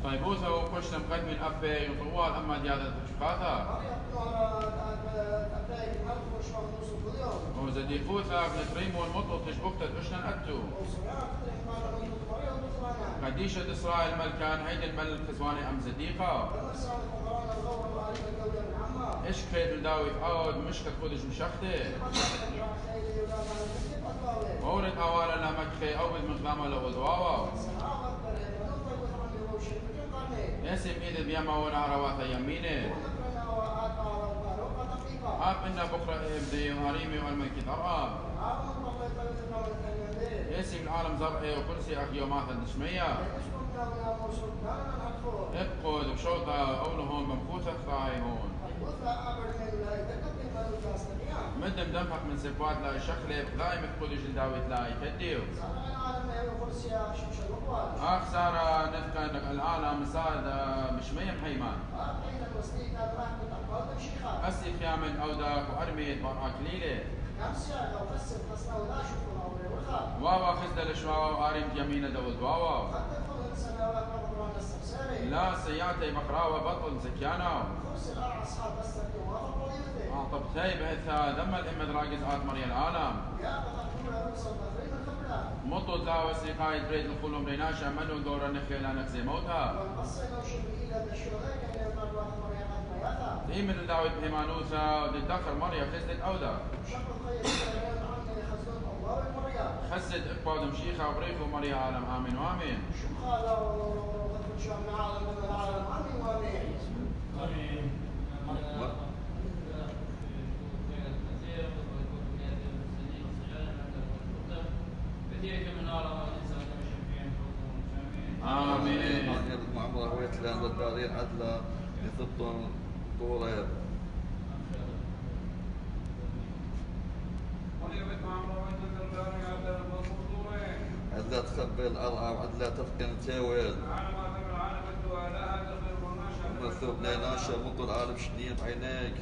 S2: طيبوثا وكشتم قدم الأبي وطوال أما ديادة شفاتا وزديقوثا بنتريم والمطلط تشبكتت اشنا أتو قديشة إسرائيل ملكان هيد الملك خزواني أم زديقة إيش كيد وداوي أود مشكت خودش مشخته وورد أوالا لمكخي أود مقدامة لغدواوا يسم إيد بيما ونعرواتا يمينه أب إنا بكرة إبدي وهريمي والملكي أرقام يسم العالم زرعي وكرسي أخي يومات الدشمية ابقود وشوطة أولهم بمخوثة خطاهي هون مدم دمحق من سفوات لا شخلة بغاية متقودش لداويت لا يكديو أخسارة نفكا العالم مساعد بشمية محيمان أسي خيامن أوداك وأرميت برعا كليلة واوا خزد الشواوا وآرمت يمين دود واوا لا سياتي مقراوة بطل سكيانا أعطبتي بهثا ذم الإمد راقز آتمري العالم مطلط لا وسيقايد بريد الخلوم ريناشا منو دور النخيل نكزي موتها من داوود هيمانوثا وددخر مريا خزدت أودا خزد إقباد مشيخة وبريخو مريا عالم آمين وآمين آمين
S3: معمرة ويتلان والدارين عدلا يثبتون طوريب عدلا تخبي الأرعى وعدلا تفقن تاويل مثوب ليناشا مطل العالم شنين بعينيك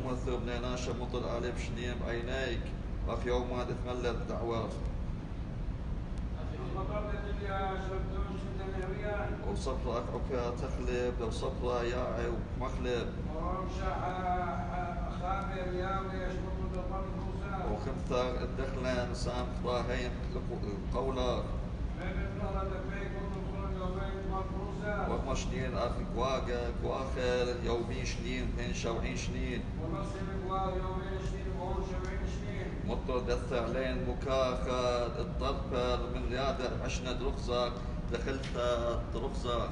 S3: مثوب ليناشا مطل العالم شنين بعينيك وفي يوم ما تتملى الدعوات وصفرة عكا تخلب لو صفرة ياعي ومخلب وخمثة الدخلان سام خضاهين قولا ومشنين أخي كواقا كواخر يومين شنين 72 شنين مطر دث علين مكاخة الضربر من ريادة عشنا رخصك دخلت رخصك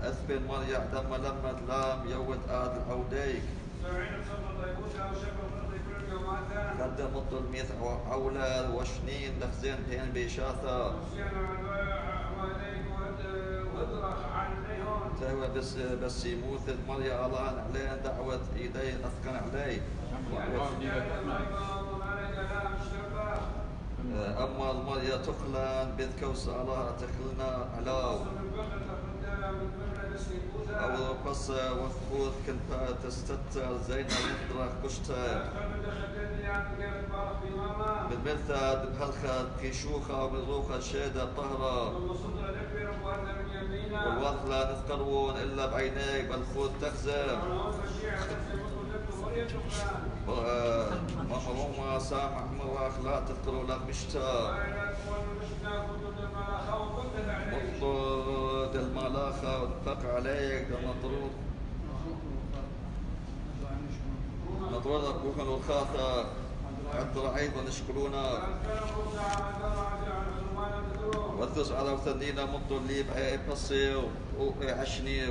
S3: أثبن مريع دم لما لام يود آد العوديك قدم مطر ميث عولا وشنين لخزين بين بيشاثا تهوى بس يموت مريا الله عليه دعوة إيدي أثقن عليه أما المريا تخلن بذ كوس الله تخلنا علاو أو قص وثبوت كنتا تستتر زينا مدرك كشتا بالمرثد بهالخد كيشوخة وبالروخة شيدة طهرة والوث لا تذكرون إلا بعينيك بل خذ تخزم وما سامع مراخ لا تذكروا لك مشتا مطلد الملاخة واتفق عليك مطرود نطردك بوكا والخاطر عبد رعيب ونشكرونا مرثوس على وثنينا مطل لي بحي بصي وعشني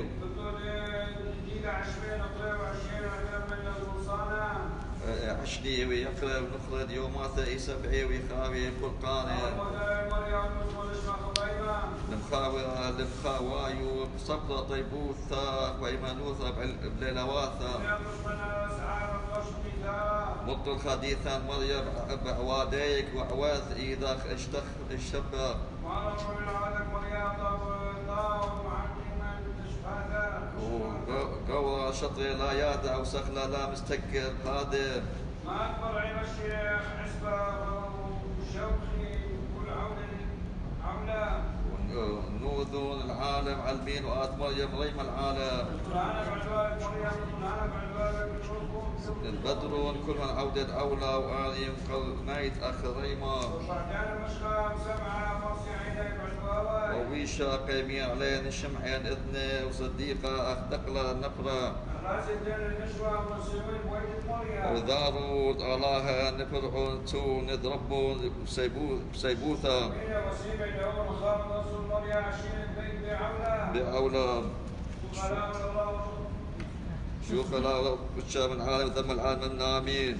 S3: عشني ويقرأ ونخرج يومات يسبعي ويخاوي فرقاني المخاوي بصبرة طيبوثة وإيمانوثة بليلواثة مطل خديثا مريم بعواديك وعواث إذا اشتبه وقوى شطري لا يادع وسخلة لا مستكر قادم
S5: ما أكبر عين الشيخ حسبة وشوقي كل عولة
S3: نوذون العالم علمين وآت مريم ريم العالم البدرون كل من عودة أولى وآليم قرنيت أخ ريما وويشا قيمي علين شمعين إذنه وصديقة أخ دقلة النقرة وداروا الله نفرعون تو نضربون بسيبوثة بأولى شوف لا وشام العالم ذم العالم آمين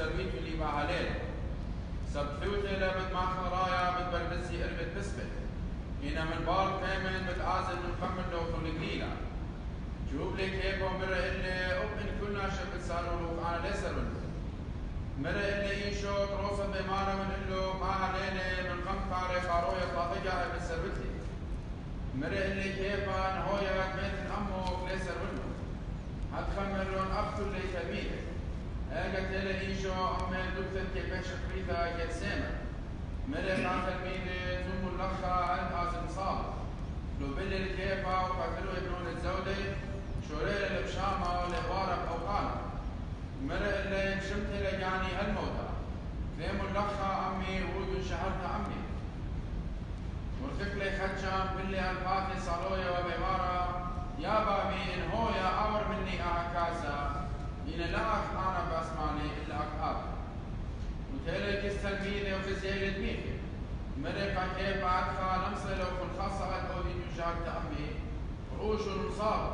S2: سرويت اللي بعليه سبحوت لابد مع خرايا بتبربسي قلبت بسبت هنا من بار كامل بتعازل من خمر لو كل قليلة جوب لك هيك ومرة إلي أبن كلنا شبت سالوا أنا ليس رنو مرة إلي إيشو تروسا بمانا من إلو ما علينا من قمقاري خارويا طاقيا ابن سروتي مرة إلي كيفا نهويا كميت أمو ليس رنو هتخمرون أفتو لي كبيرة قالت لها إيشو أمي دكتور كيفاش قريتها جتسامة مرة مع تلميذة ثم الأخرى عندها زنصاب لو بلل كيفا وقتلوا ابنون الزودة شورير البشامة لغارب أوقانا مرة اللي شمت لجاني الموتى ثم الأخرى أمي ود شهرت أمي ورثك لي خدشام بلي الفاتي صالويا وبمارا يا بابي إن هو يا أمر مني أعكاسا إن لا أنا بأسمعني إلا أكاد وتالي كستلميذة وفزيلة دميخي مريقا كيف بعدها نمصلة وفي الخاصة أدودي تجار تأمي روش المصاب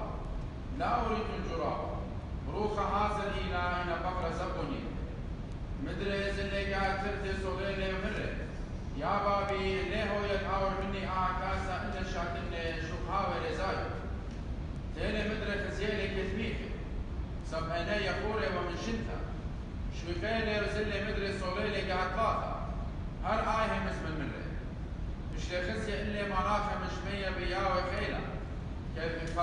S2: لا أريد الجراب روخ هذا الإله إن بقر زبوني مدرس اللي قاعد ترتي صغيرة ومرة يا بابي اللي هو يتعور مني أعكاسا إلا شاكني شوخاوي رزاي تالي مدرك زيلة كتميخي سب أنا يقول ومن شنتا شويخيلي وزلي مدري صوليلي قاعد طاطا هر آيه مسمى المرة مش لخزي إلي مناخة مش مية بياوي خيلة كيف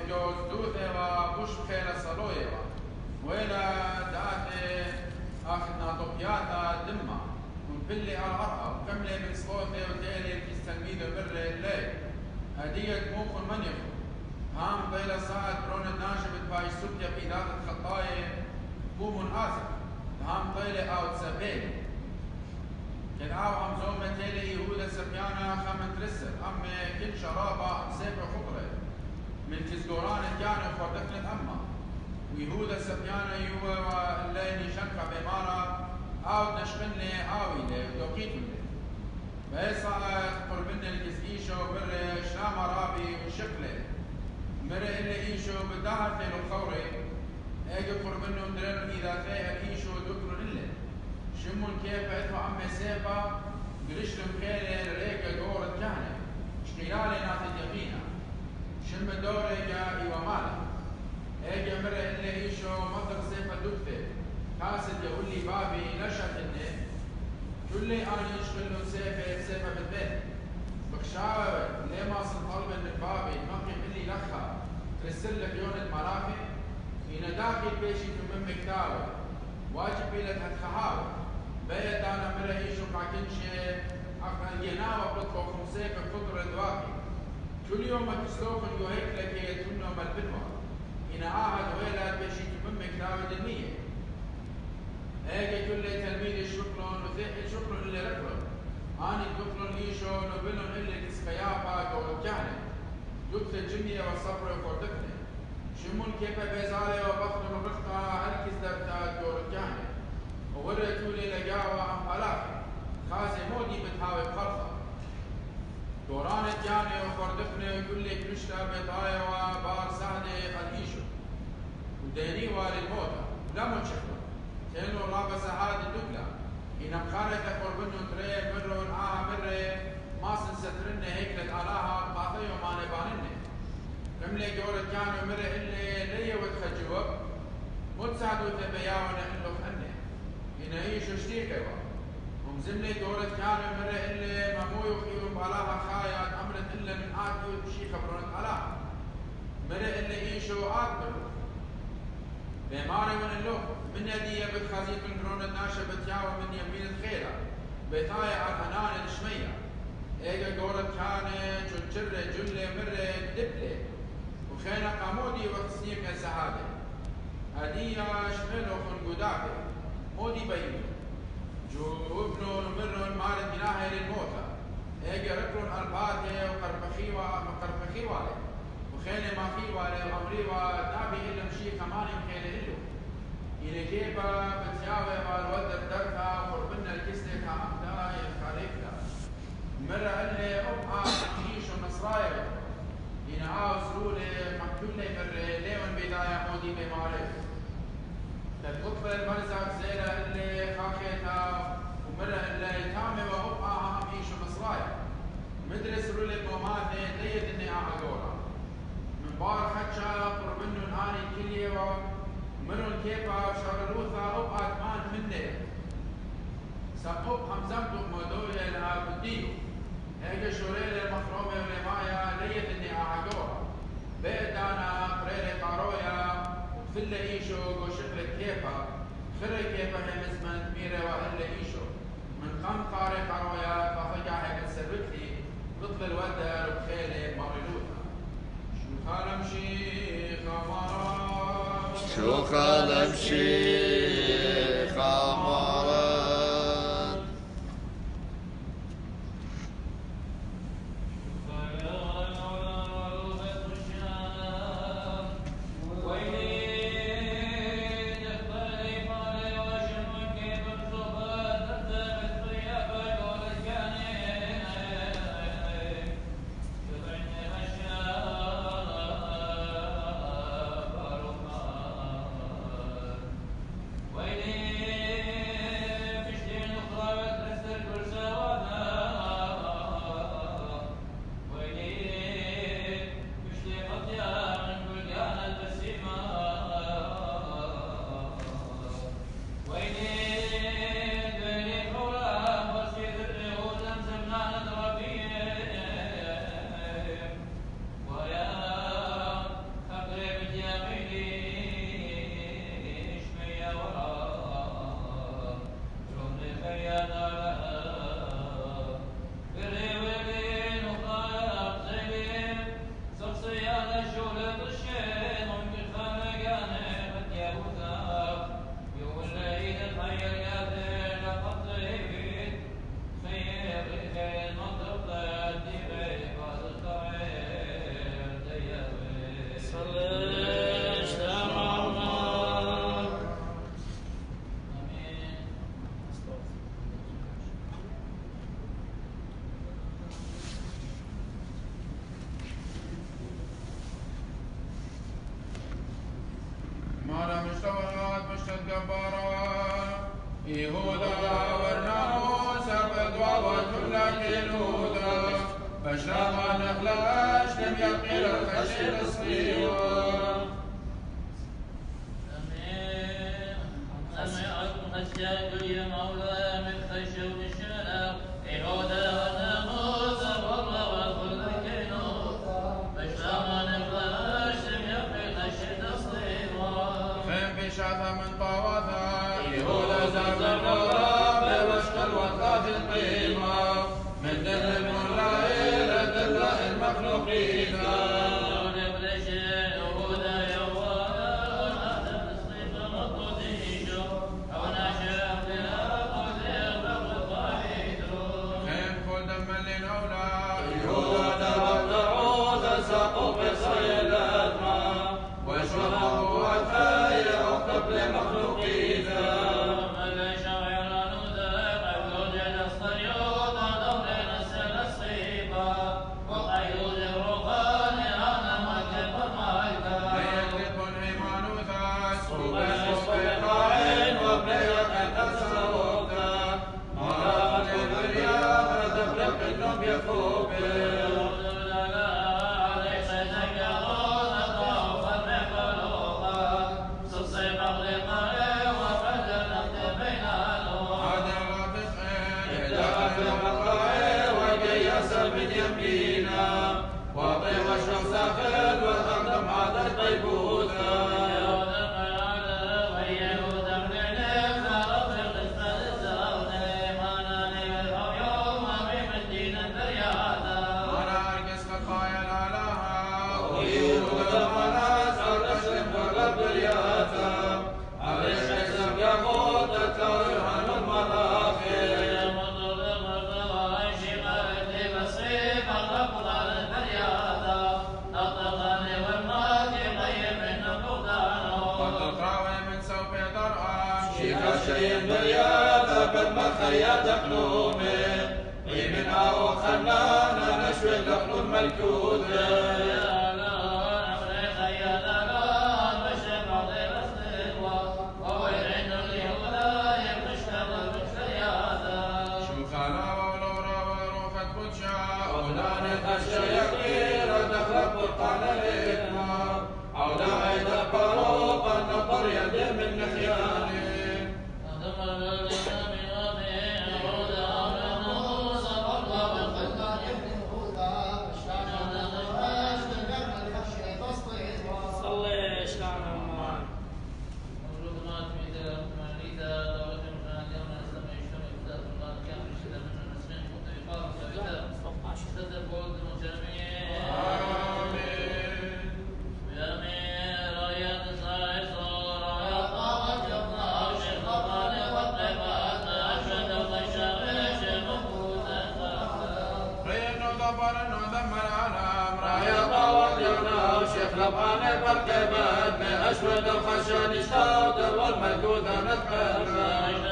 S2: جوز دوثة وبوش خيلة صلوية ويلا داتي أخذنا طبياتا دمة ونبلي على الأرقى وكملي من صوتي وتالي كيستلميذ مرة الليل هدية موخ من يخو هام بيلا ساعة برون الناشب باي سبيا في ذات الخطايا قوم آسف هام طيلة أو تسبيل كان عم زومة تيلي يهودة سبيانا خمن ترسل أمي كل شرابة أم سيبع خطرة من كزدوران كان فردقنا أما ويهودة سبيانا يوى والليني شنكا بمارا أو نشقني آويلة ودوقيتولي بيسا قربنا الكزئيشة وبر شنام رابي وشقلي مرة إلا إيشو بداها في الخوري أجي قربنا ودرن إذا فيها إيشو دكتور إلا شمون كيف أدفع أمي سيبا برشلم خيلي ريكا دور الجهنة اشتغالي ناتي جميعا شم دوري جا إيوا مالا أجي مرة إلا إيشو مطر سيبا دكتور كاسد يقول لي بابي نشأت إني كل أنا يشغلون سيبا بالبيت بخشاوة ليه ما صنطلب من بابي ممكن اللي لخها ترسل لك يوم المرافق إن داخل بيشي من مكتاوة واجب لك هتخهاوة بيت أنا مرهيشو قاكنشي أخنا يناوة بطلق خمسيك القدر الدواقي كل يوم ما تسلوخن يوهيك لك يتنو مالبنوة إن آهد ويلات بيشي من مكتاوة دنية هيك كل تلميذ شكلهم وثقل شكلهم اللي ركلهم أنا دكتور إيشون وبلون اللي كسكيابا دولكاني دكتور الجمية والصبر وفردكني شمون كيف بيزالي وبخدم الرفقة هلكس درتا دولكاني وورتولي لقاوة أمبالافي خازي مودي بتهاوي بخلطة دوران الجاني وفردكني وكل كلشتا بطايا وبار سهدي الإيشو وديني والي الموتى لا منشخنا كأنه رابس هذه الدقلة إن مخارج قربنهم تري مرون مرة ما سنسترن هيك لتعلاها قاطي وما نبانن مملك جورة كانوا مرة اللي لي وتخجوب متساعدوا تبياون إنه فنه إن هي شتيكوا هم زملة جورة كانوا مرة اللي ممو يخيروا بعلاها خايات أمرت إلا من آكل شي خبرون علاها مرة اللي إيشو آكل بماري من اللوح من يدي بتخازيف الكرون الناشا بتياوى من يمين الخيرة بتايا عالحنان الشمية ايجا قولت كانت جرة جلة مرة دبلة وخينا قامودي وخسنيك السعادة هدية شملو خن قدافة مودي بينو جو ابنو مرون مارد بناهي للموتى ايجا ركرون الباتة وقربخي والي وخينا ما في والي وامري ودابي إلا مشي كمان يمخينا إلو إلى جيبا بتياوي والودر درها قربنا الكسلة كامتا يخالفتا مرة اللي أبقى عيش ونصرايا إن سرولي مكتولي مرة ليون بداية مودي بمعرف تتقبل المرزق زيرة اللي خاخيتها ومرة اللي تامي وأبقى عيش ونصرايا مدرس رولي بوماتي ليد إني أعقورا من بار خدشا قربنو الآني كليوا مرون كيفا شغلوثا أبقى كمان مني سقوب حمزمتو مدوية لابديو هيك شوريلي المخرومي ولمايا ليت إني أعقورا بيت أنا قريلي قارويا وفل إيشو وشكل كيفا خري كيفا هي مزمن ميرة وهل إيشو من قم قاري قارويا ففجع هيك تسربتلي بطل الودر بخيلي مارلوثا شو خالم شيخ أمارا
S3: شو خالم شيخ أمارا
S1: أو ناشئ
S3: خيا تقنومي منها وخنانا نشوي لقن الملكوثة أشود الخشن اشتاط والملكوث نتبع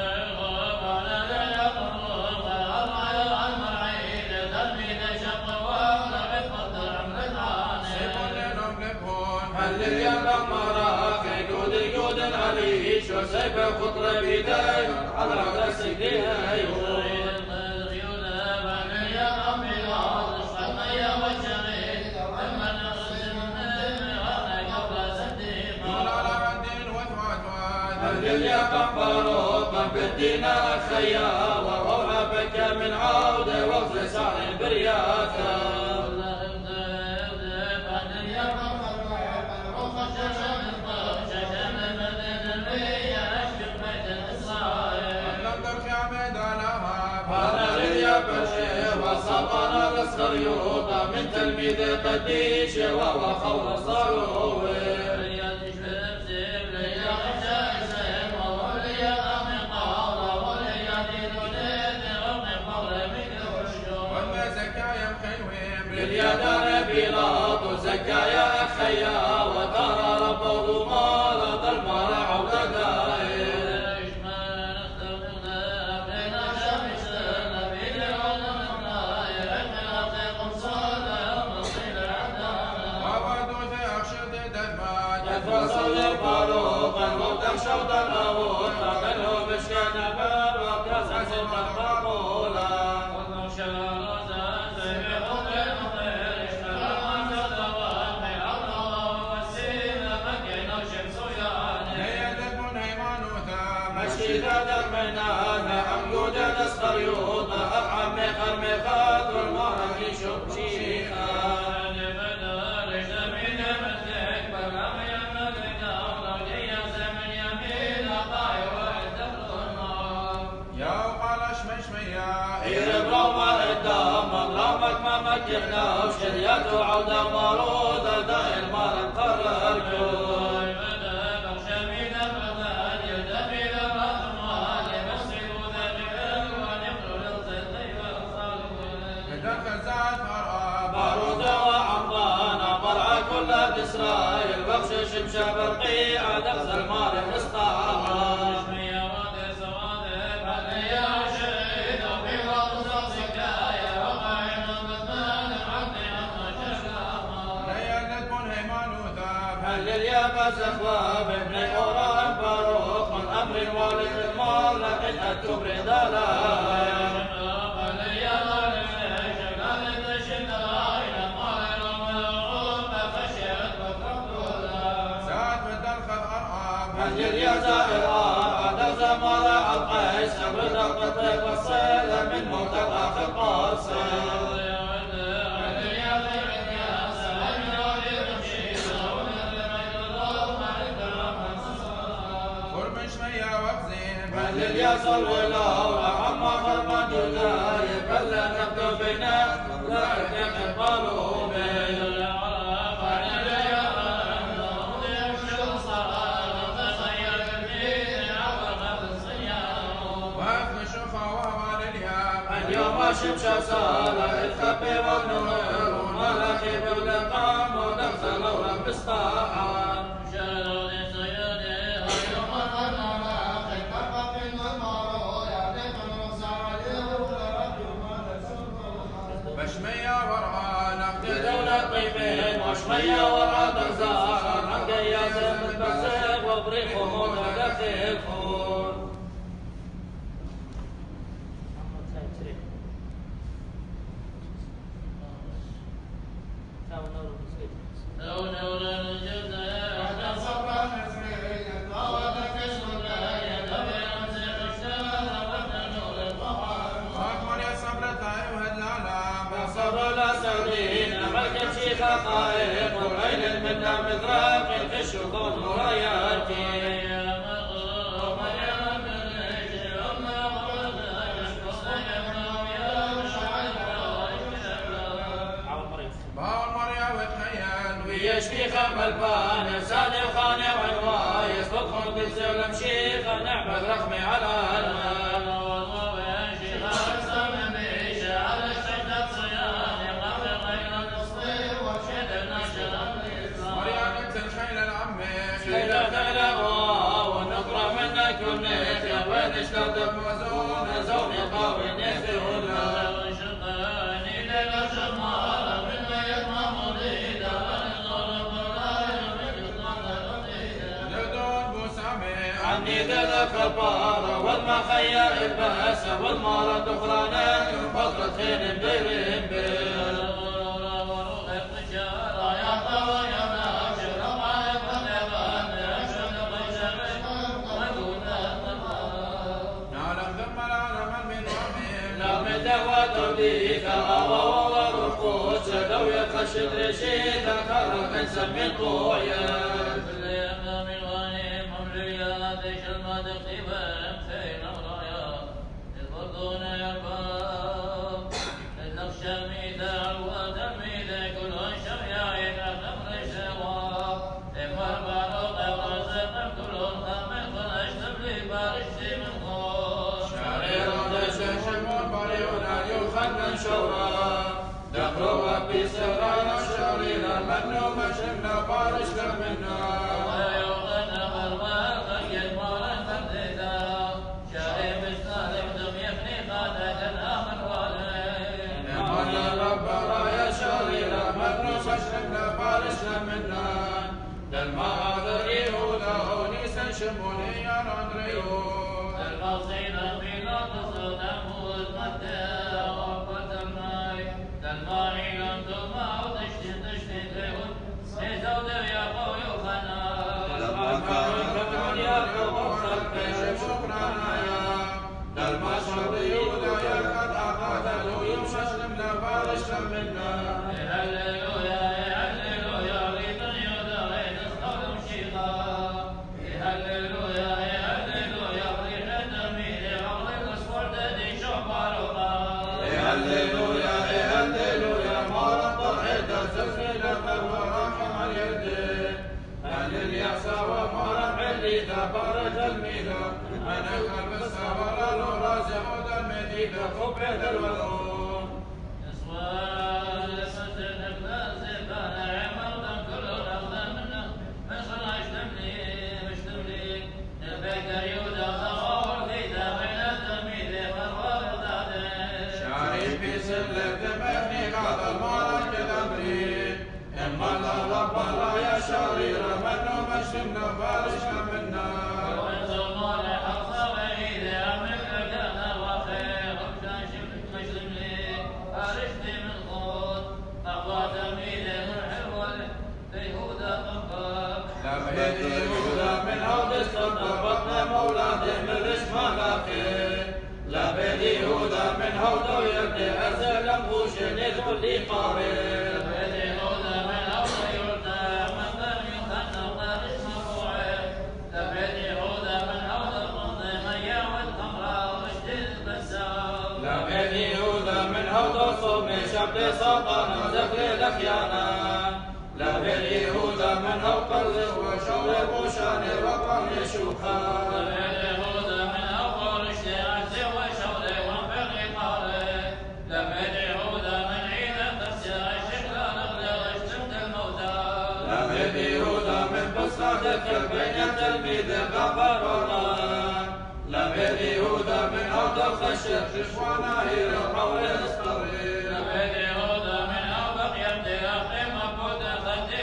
S3: سيف خطر بيداي على رأس سيديها يا قنبرو قنب الدين أخيا ورونا بك من عودة وغز سعر برياتا وصابنا الأصغر يوضع من تلميذ قديش وهو خول صاروه باليدان بيلاط زكايا أخيا ودار رب ضمال ظل مرع وداير وصل باروقا وتخشوا ضلوا فقلوا مشكان باب وكاسا سلطة مقبولا مشيدا درمنا أمجود نسخر يوضا أفعم مخر مخاط والمرم يشب شيخا مكنا وشريات وعودة مرودة دائر ما نقرر كل بارودة وعمضانة مرعى كل بإسرائيل بخش شمشة برقيعة دخز المال مستعارة زخواب ابن أورام باروخ من أمر الوالد المال لكن أتبر ضلال ساعد بدل أرعاب هل يريزا الآن دغزا مرع القيس أبدا قطرق والصيل من موت الأخ القاصر لليسر ولو عما خرم جداي بل نبدو بنا لا يقبلوا بي اليوم شمشة صالة اتخبي والنور وملكي باللقام ودخل لورا بسطاعان
S1: وشمية ورا درزان عن قياس متبسق وبريق ومتدخل الخون خطائق والعين منا مذراق الغش وضوء مراياتي ويشفي خم البان سادي وخاني وعنواي يسبقهم بالسلم شيخ نعبد رقمي على المال كنت يا وين اشتغلت موزون زوني قوي نسيون شقاني للجمال من يدمى مضيدا يدون بوسامي عني ذلك البار والمخير الباس والمرض اخرانا فضل خير بيرين بير بيك أوى والرقوس لو يخشد رشيد كرم نسمي طويا اليمام الغنيم حمليا ديش المدق إبام فين الرايا البردون يرباب النقشة ميدا وتميدا كل شم يعيد الأمر سوا إمر بارو قبر زمن كل خمس فنشتم لي بارشتي من خوش شعرير دشش المنبريون يخلن شورا دخلوا بسرعة شريرا منو مشمنا بارش منا ويوغن غربا خير مالا فرددا شاري بسنالك دم يفني قادة الآمن والين نمان رب رايا شريرا منو مشمنا بارش منا دلما ذريه ودهوني سنشموني يا رندريو المصينا بلا تصدى موت مدى بارج الميلا أنا قلب السهرة لرازم المدينة قبعد الوضوء إصوال لفتن النازل أنا عمرنا كل الأرض منه مصر اشتملي البيت يودا خور فيدا بين التميل فالوار دادين شعري في سلة مبني قاد المارك الأمري إما الله رب الله يا شرير منه مشمنا فارشنا منا لا بدي يهودا من هودا ويبدي أزل أنبوش ندخل لي قارب بدي يهودا من هودا يرتاح من ذم يخنى وطارش مفوعي لا بدي يهودا من هودا مضي ميا والخمرة واشتد بسام لا بدي يهودا من هودا صومي شبلي سلطان وزفلي الأخيانا لا بدي يهودا من هودا قلب وشوري بوشاني وقرن شوخا بين التلميذ غفرنا لا بدي يهودا من أوضى الخشب ششوانا هير حول الصغير لا بدي يهودا من أوضى يمدي أخي مبود خدي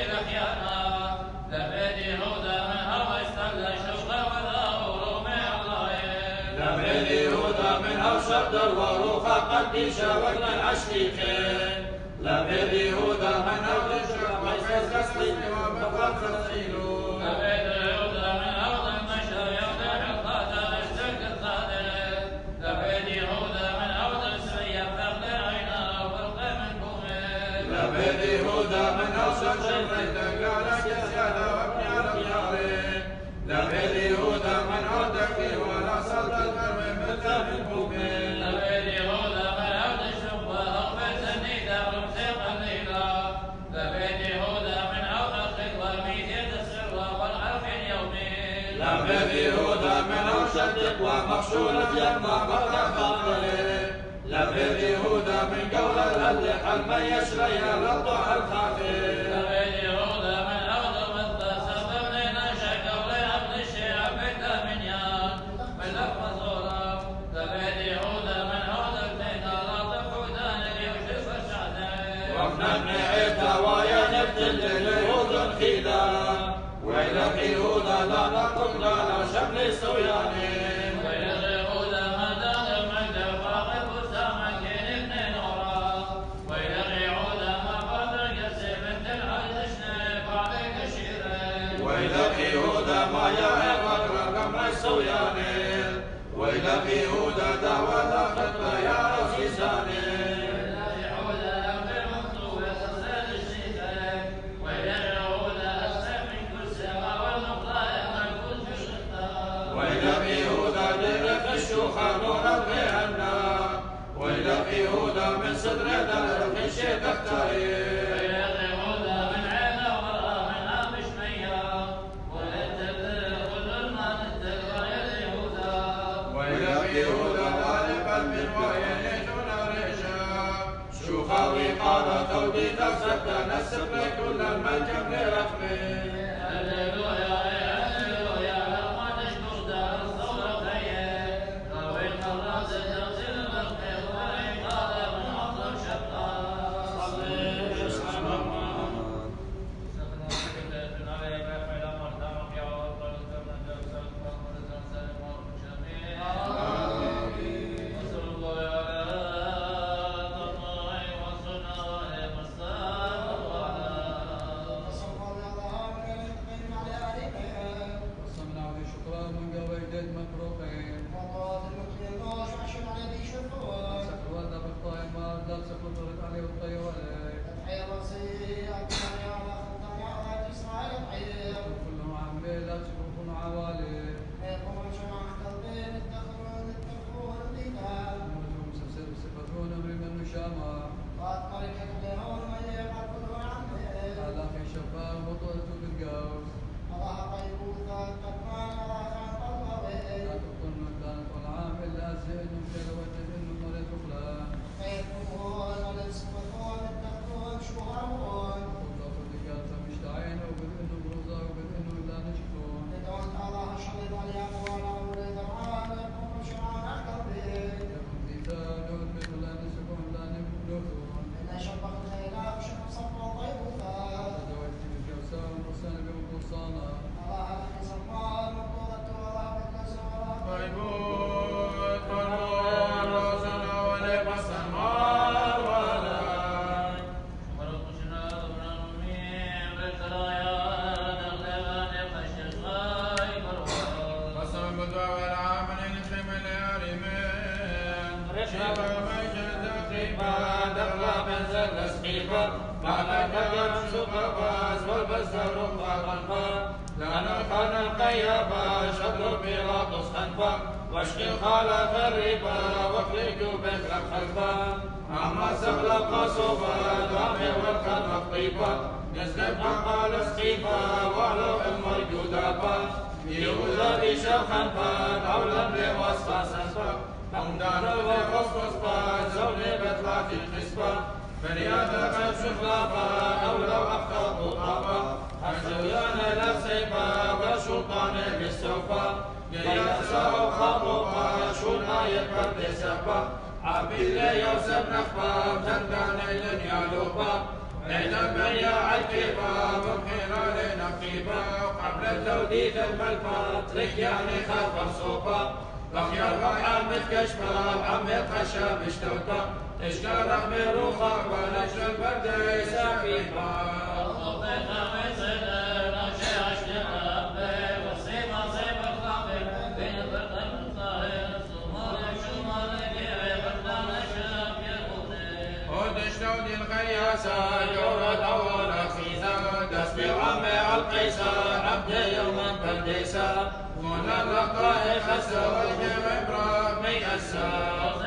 S3: شد الوروخ قديشة وابن العشقيقين لبيد يهودا من أرض الشرق ويسس كسلين وبقر خسيلون
S1: لبيد يهودا من أرض المشرق يوضح الخاتم اشتك الخادم لبيد يهودا من أرض السرية فقد عينا وفرق من كومين
S3: لبيد يهودا من أرض الشرق قالك يا سيادة وابن الأبيارين لبيد يهودا من أرض الكي ولا صد الكرم مثل من كومين
S1: لبيد يهودا من أرض الشقوى أغفت النيدة رمسي قليلا لبيد يهودا من أرض الخلوة ميتة السروة والعرف اليومي
S3: لبيد يهودا من أرض التقوى مخشولة يما مقطع قابلين لبيد يهودا من قول الألح المن يشري للضع الخافي
S1: لبيد يهودا من أرض الوسطى سبب لنا شكر لأبن الشيعة بيتا من يان من لفظ زورا لبيد يهودا من أرض البيتا لا تفودان اليوشف الشعدين
S3: وابن ابن عيتا ويا نبتل لليهود خيدا ويلك يهودا لا نقم لا شمل سويانين
S1: ويلغ يهودا ما دام المجد فاقد وسامك ابن نورا ويلغ يهودا ما قدر قسي بنت العز شنيف عليك شيرين
S3: ويلك يهودا ما يا بكر كما سويانين ويلك يهودا دعوة خطبة يا عزيزانين
S1: ويلغ يهودا أمر المكتوب يتصل الشيخين ويلغ يهودا أسلم من كل سماء والمقلاء من كل شغلتا
S3: ويلك يهودا درك الشوخة نور بيهنا ويلك يهودا من صدر درك الشيء تختاري
S1: ويلغ يهودا من عين ورا من هامش ميا وانت كل المال التقوى يا يهودا
S3: ويلك يهودا غالبا من وين دون رجا شوخاوي قارة ثوبي تفسد نسب كل الملكم لرقمي
S1: هللويا هللويا لما تشكر دار الثورة خير راوي القراص تغسل الملقي والعقاد من أفضل شقا صلي وسلم
S5: وصمنا بشكران من قبل جد مكروهين سكوات بالطائمات لا سكوت عليه الطيوان كلهم عمي لا تكون عوالي نجوم سيفتون من نشامة على في شفاء وطلت بالقوس لا تكون كانت والعام إلا زين خير وجد إنه مريض فلان وضعف الرجال مشتعين وبدأنه بروزة وبدأنه لا نشكون يكون زيتان ونبت لا نسكون لا نبلغون تزوجت بالجوساء والمرسان بمقصانا
S2: طيبوت مرمون رسنا ولبس المار ولا قسم بدوى والعامل نخيم اليارمين شبه مجد قيبا دخل بنزل سقيبا بعد كبير سوق باز والبزر رقا قلبا لنا خان القيابا شطر بيلاطس خنفا واشقي الخالة في الربا واخلق بكر خلفا أما سبلق صوفا دامي والخلق طيبا نسلب حقا لسقيفا ولو المرجودة با يوزا بشر خنفا أولا بوصفا سنفا حمدان وخصص با زوني بطلات القسبا فريادة خلف شفلافا أو لو أخطأ طابا حجويان لسيبا وشلطان بالسوفا يسا وخطوبا شونا يكبر سبا عبيد يوسف نخبا تندان إلن يالوبا ليلا يا عكيبا وبخيرا لنقيبا قبل التوديد الملفات رجعني خلف الصوبا
S3: بخيار فرحان بتكشف عم بتخشى بشتوتا اشكال رحمة روخك ونجل البرد ساكيبا ودشتود الغياسة يورد أول أخيزة تسبيح عمي القيسة عبد يوما برديسة هنا اللقاء خسر والجيم إبراهيم ميسر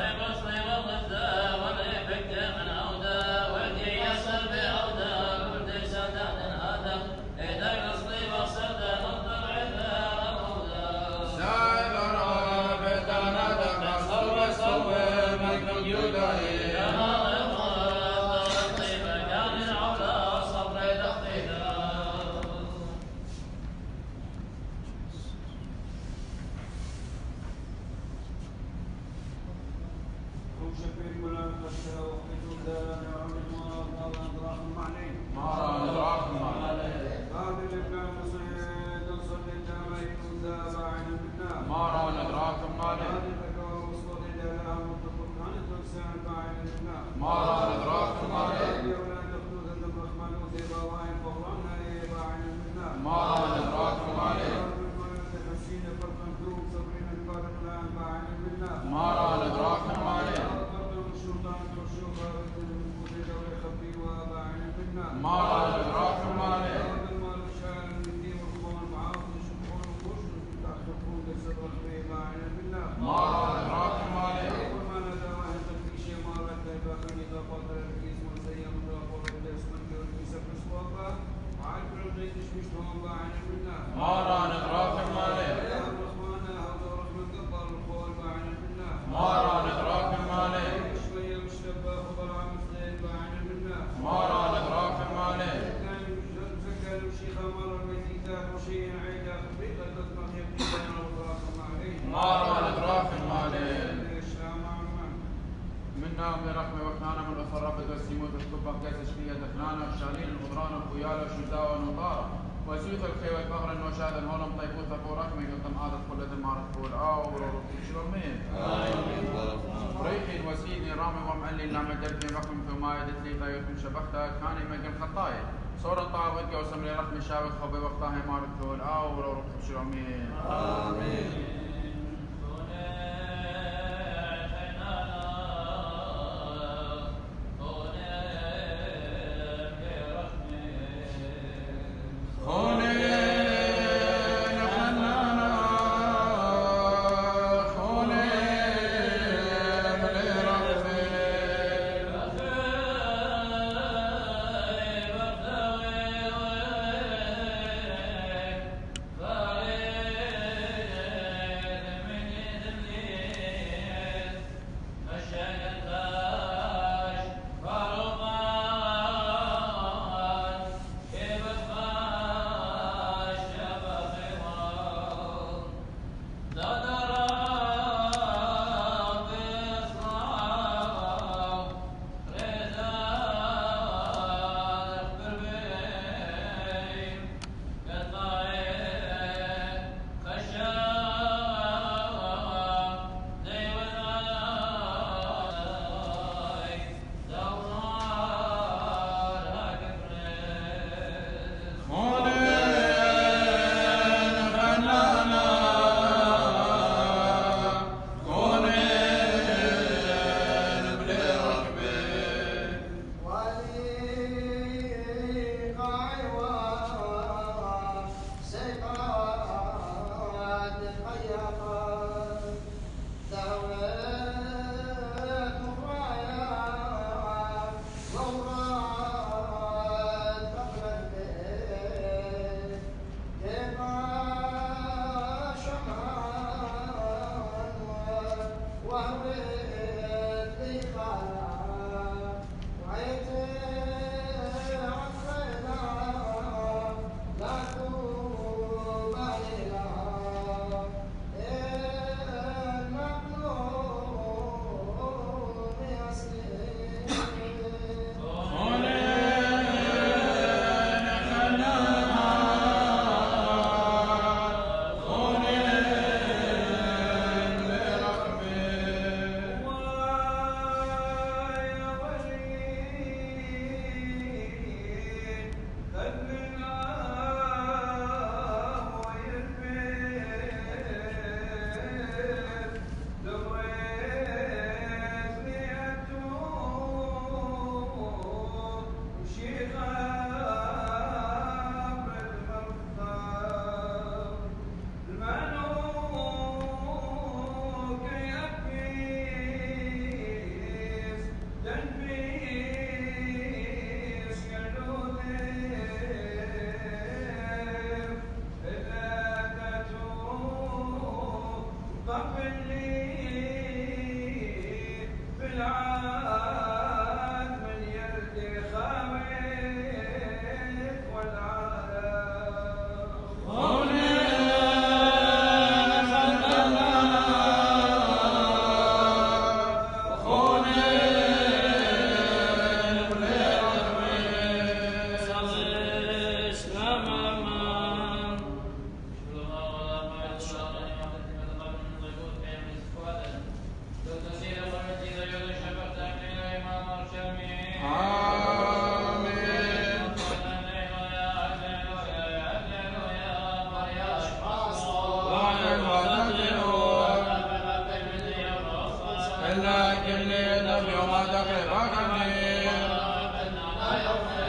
S3: إلا كل يدم يوم تقربك مني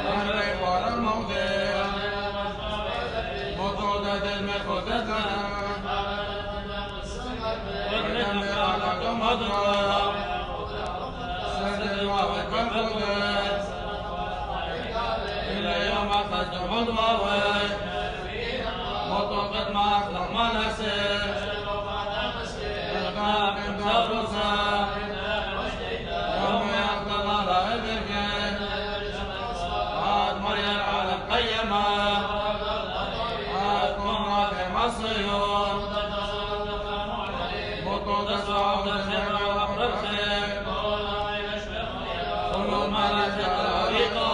S3: أهلي فار الموضع مطودة المخودة وإنما لك مضرة سد الواوك الخضر إلا يوم أخذت عضوة مطوقت ما أخلق ما نسير إلقاء من تغرصة يوم يقضى الله البركين عاد مريم على القيمة عاد كنا في مصيون مطوط صعود الخير وأمر الخير كل ما رجع العريقة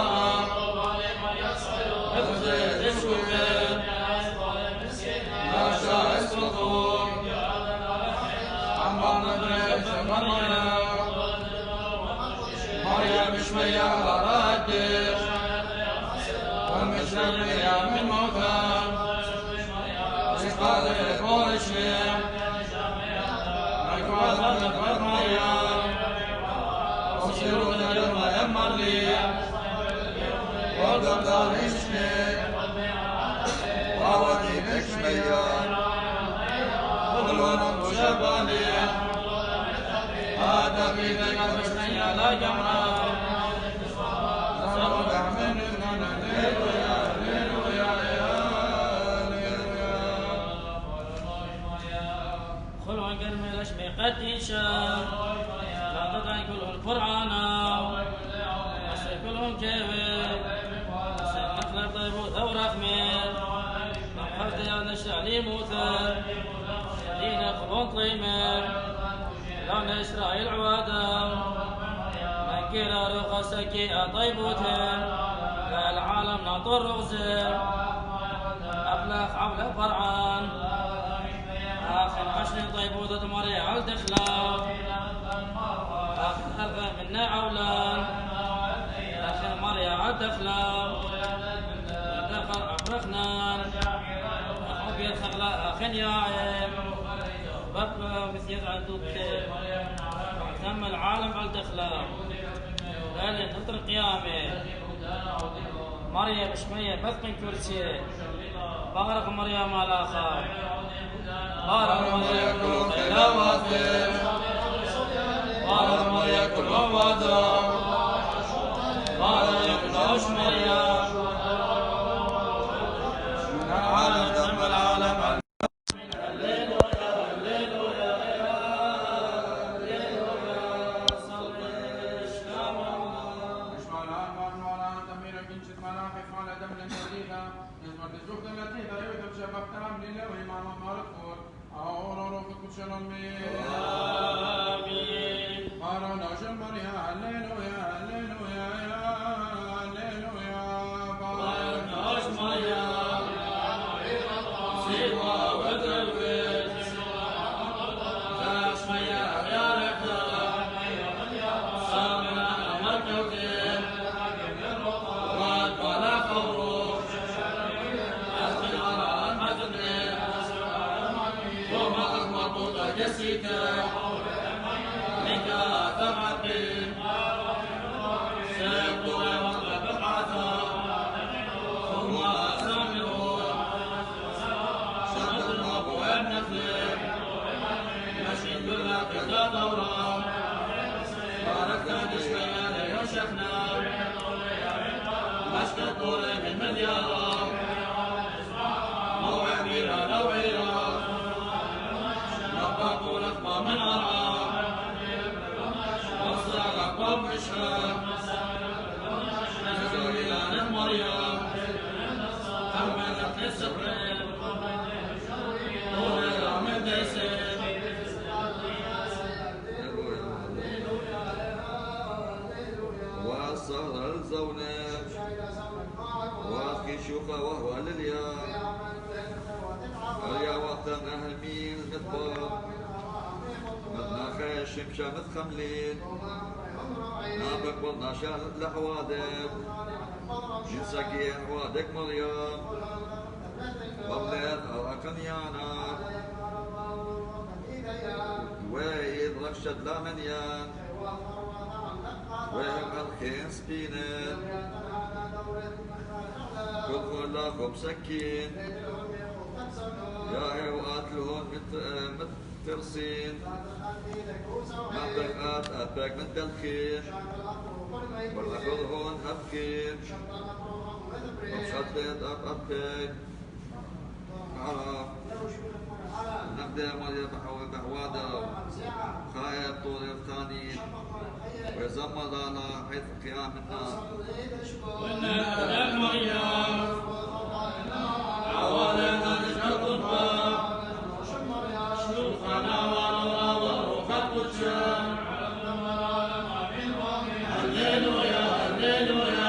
S3: افزد الشكر أشاء الصدور عم ندرس مريم شوية على ردش والمشرقية من موتى إسقاط كل شيء أكبر من مريم وصيروا اليوم يمر لي وقدر يشكي وأودي بشمية كلهم شباني هذا في ذيك بشمية لا جمرة صرف من النون ليلويا ليلويا ليلويا
S1: خلوا قرم الأشبي قد ينشا لا تدعي كل القرآن أسر كلهم كيفي أسر نخلق طيبوت أو رحمين حفظ يا نشرع لي موتى لينا خلون طيمين لون إسرائيل عوادا من كلا رخصك أطيبوتين العالم ناطر رغزين أبلغ عبل فرعان آخر عشر طيبوتة مريع على دخلان آخر أرغى منا عولان آخر مريع على دخلان دخل أفرخنان أخوك الخغلاء آخر ياعم بابا مثل عدوك تم العالم على دخلان قال نطر قيامه مريم شمية بثق كرسي بارك مريم على خير بارك مريم كل خير بارك مريم كل وضع بارك كل شمية
S3: من العالم دم العالم وصار الزونة واخي شوفه وهو لليا يا وطن أهل مين مطبخ مدنا خاشم شامت خملين نابك والنا شالت لحوادك جنسكي حوادك مريم وبلاد أراكن يانا ويد لك
S6: يرشد لا منيان ويهم الخين سبينين كل لكم سكين يا هوات لهون مترسين مبقات أباك من تلخين والأخذ هون أبكين وشطيت أبكين عرف نبدأ مريم بحوادة خايب طول الثاني ويزمد على حيث قيام النار
S1: والنبأ مريم عوالنا نجم القربان شلوخنا ونورا وروح القدس هللويا هللويا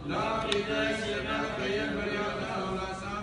S3: لا إذا سمعت يا بريانا ولا سامع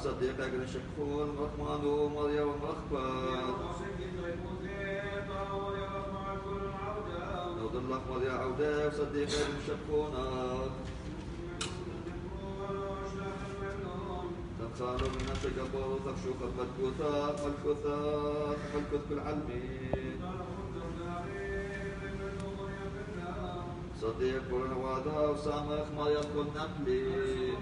S6: صديقك نشكفون رحمن ومريم ورخبات لو ضلك مريم عودة وصديقك نشكفونك تنخالوا من نفسك أبوه تخشوك ملكوثات بالعلمين صديق كل وعدا وسامخ مريم كن نبلي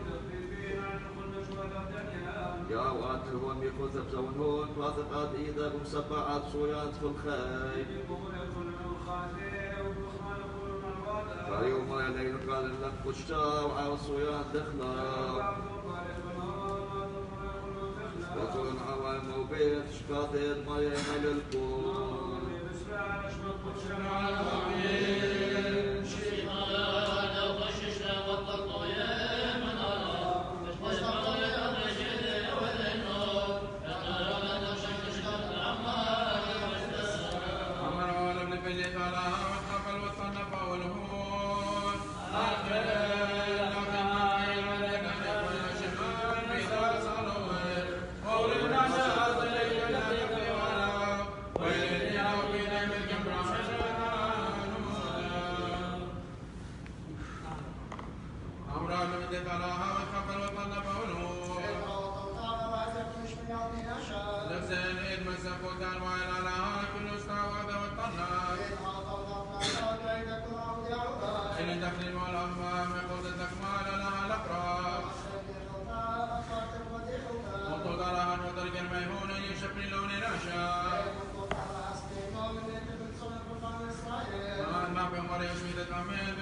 S6: يا وقت هو ميكو تبزون هون واثقات إيدك ومسبعات صويات في الخير فاليوم ما يلين قال لك بشتا وعلى الصويات دخلا وطول عوام وبيت شفاطير مريم للكون
S1: Amen.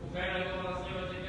S1: وكان يقول رسول الله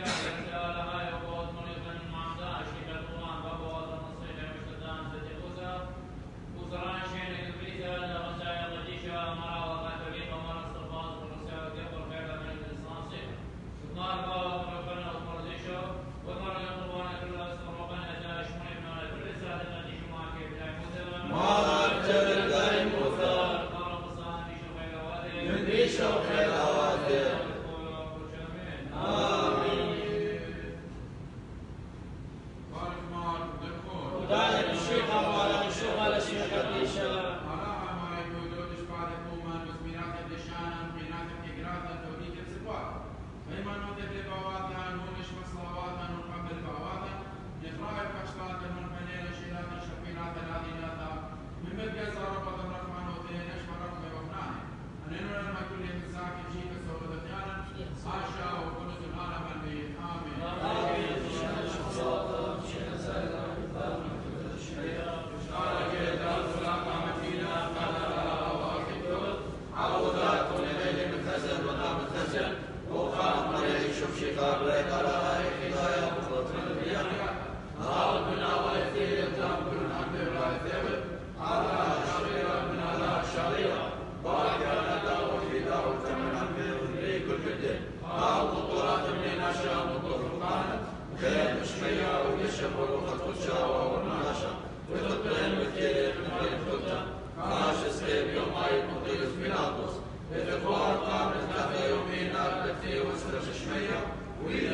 S3: وإلى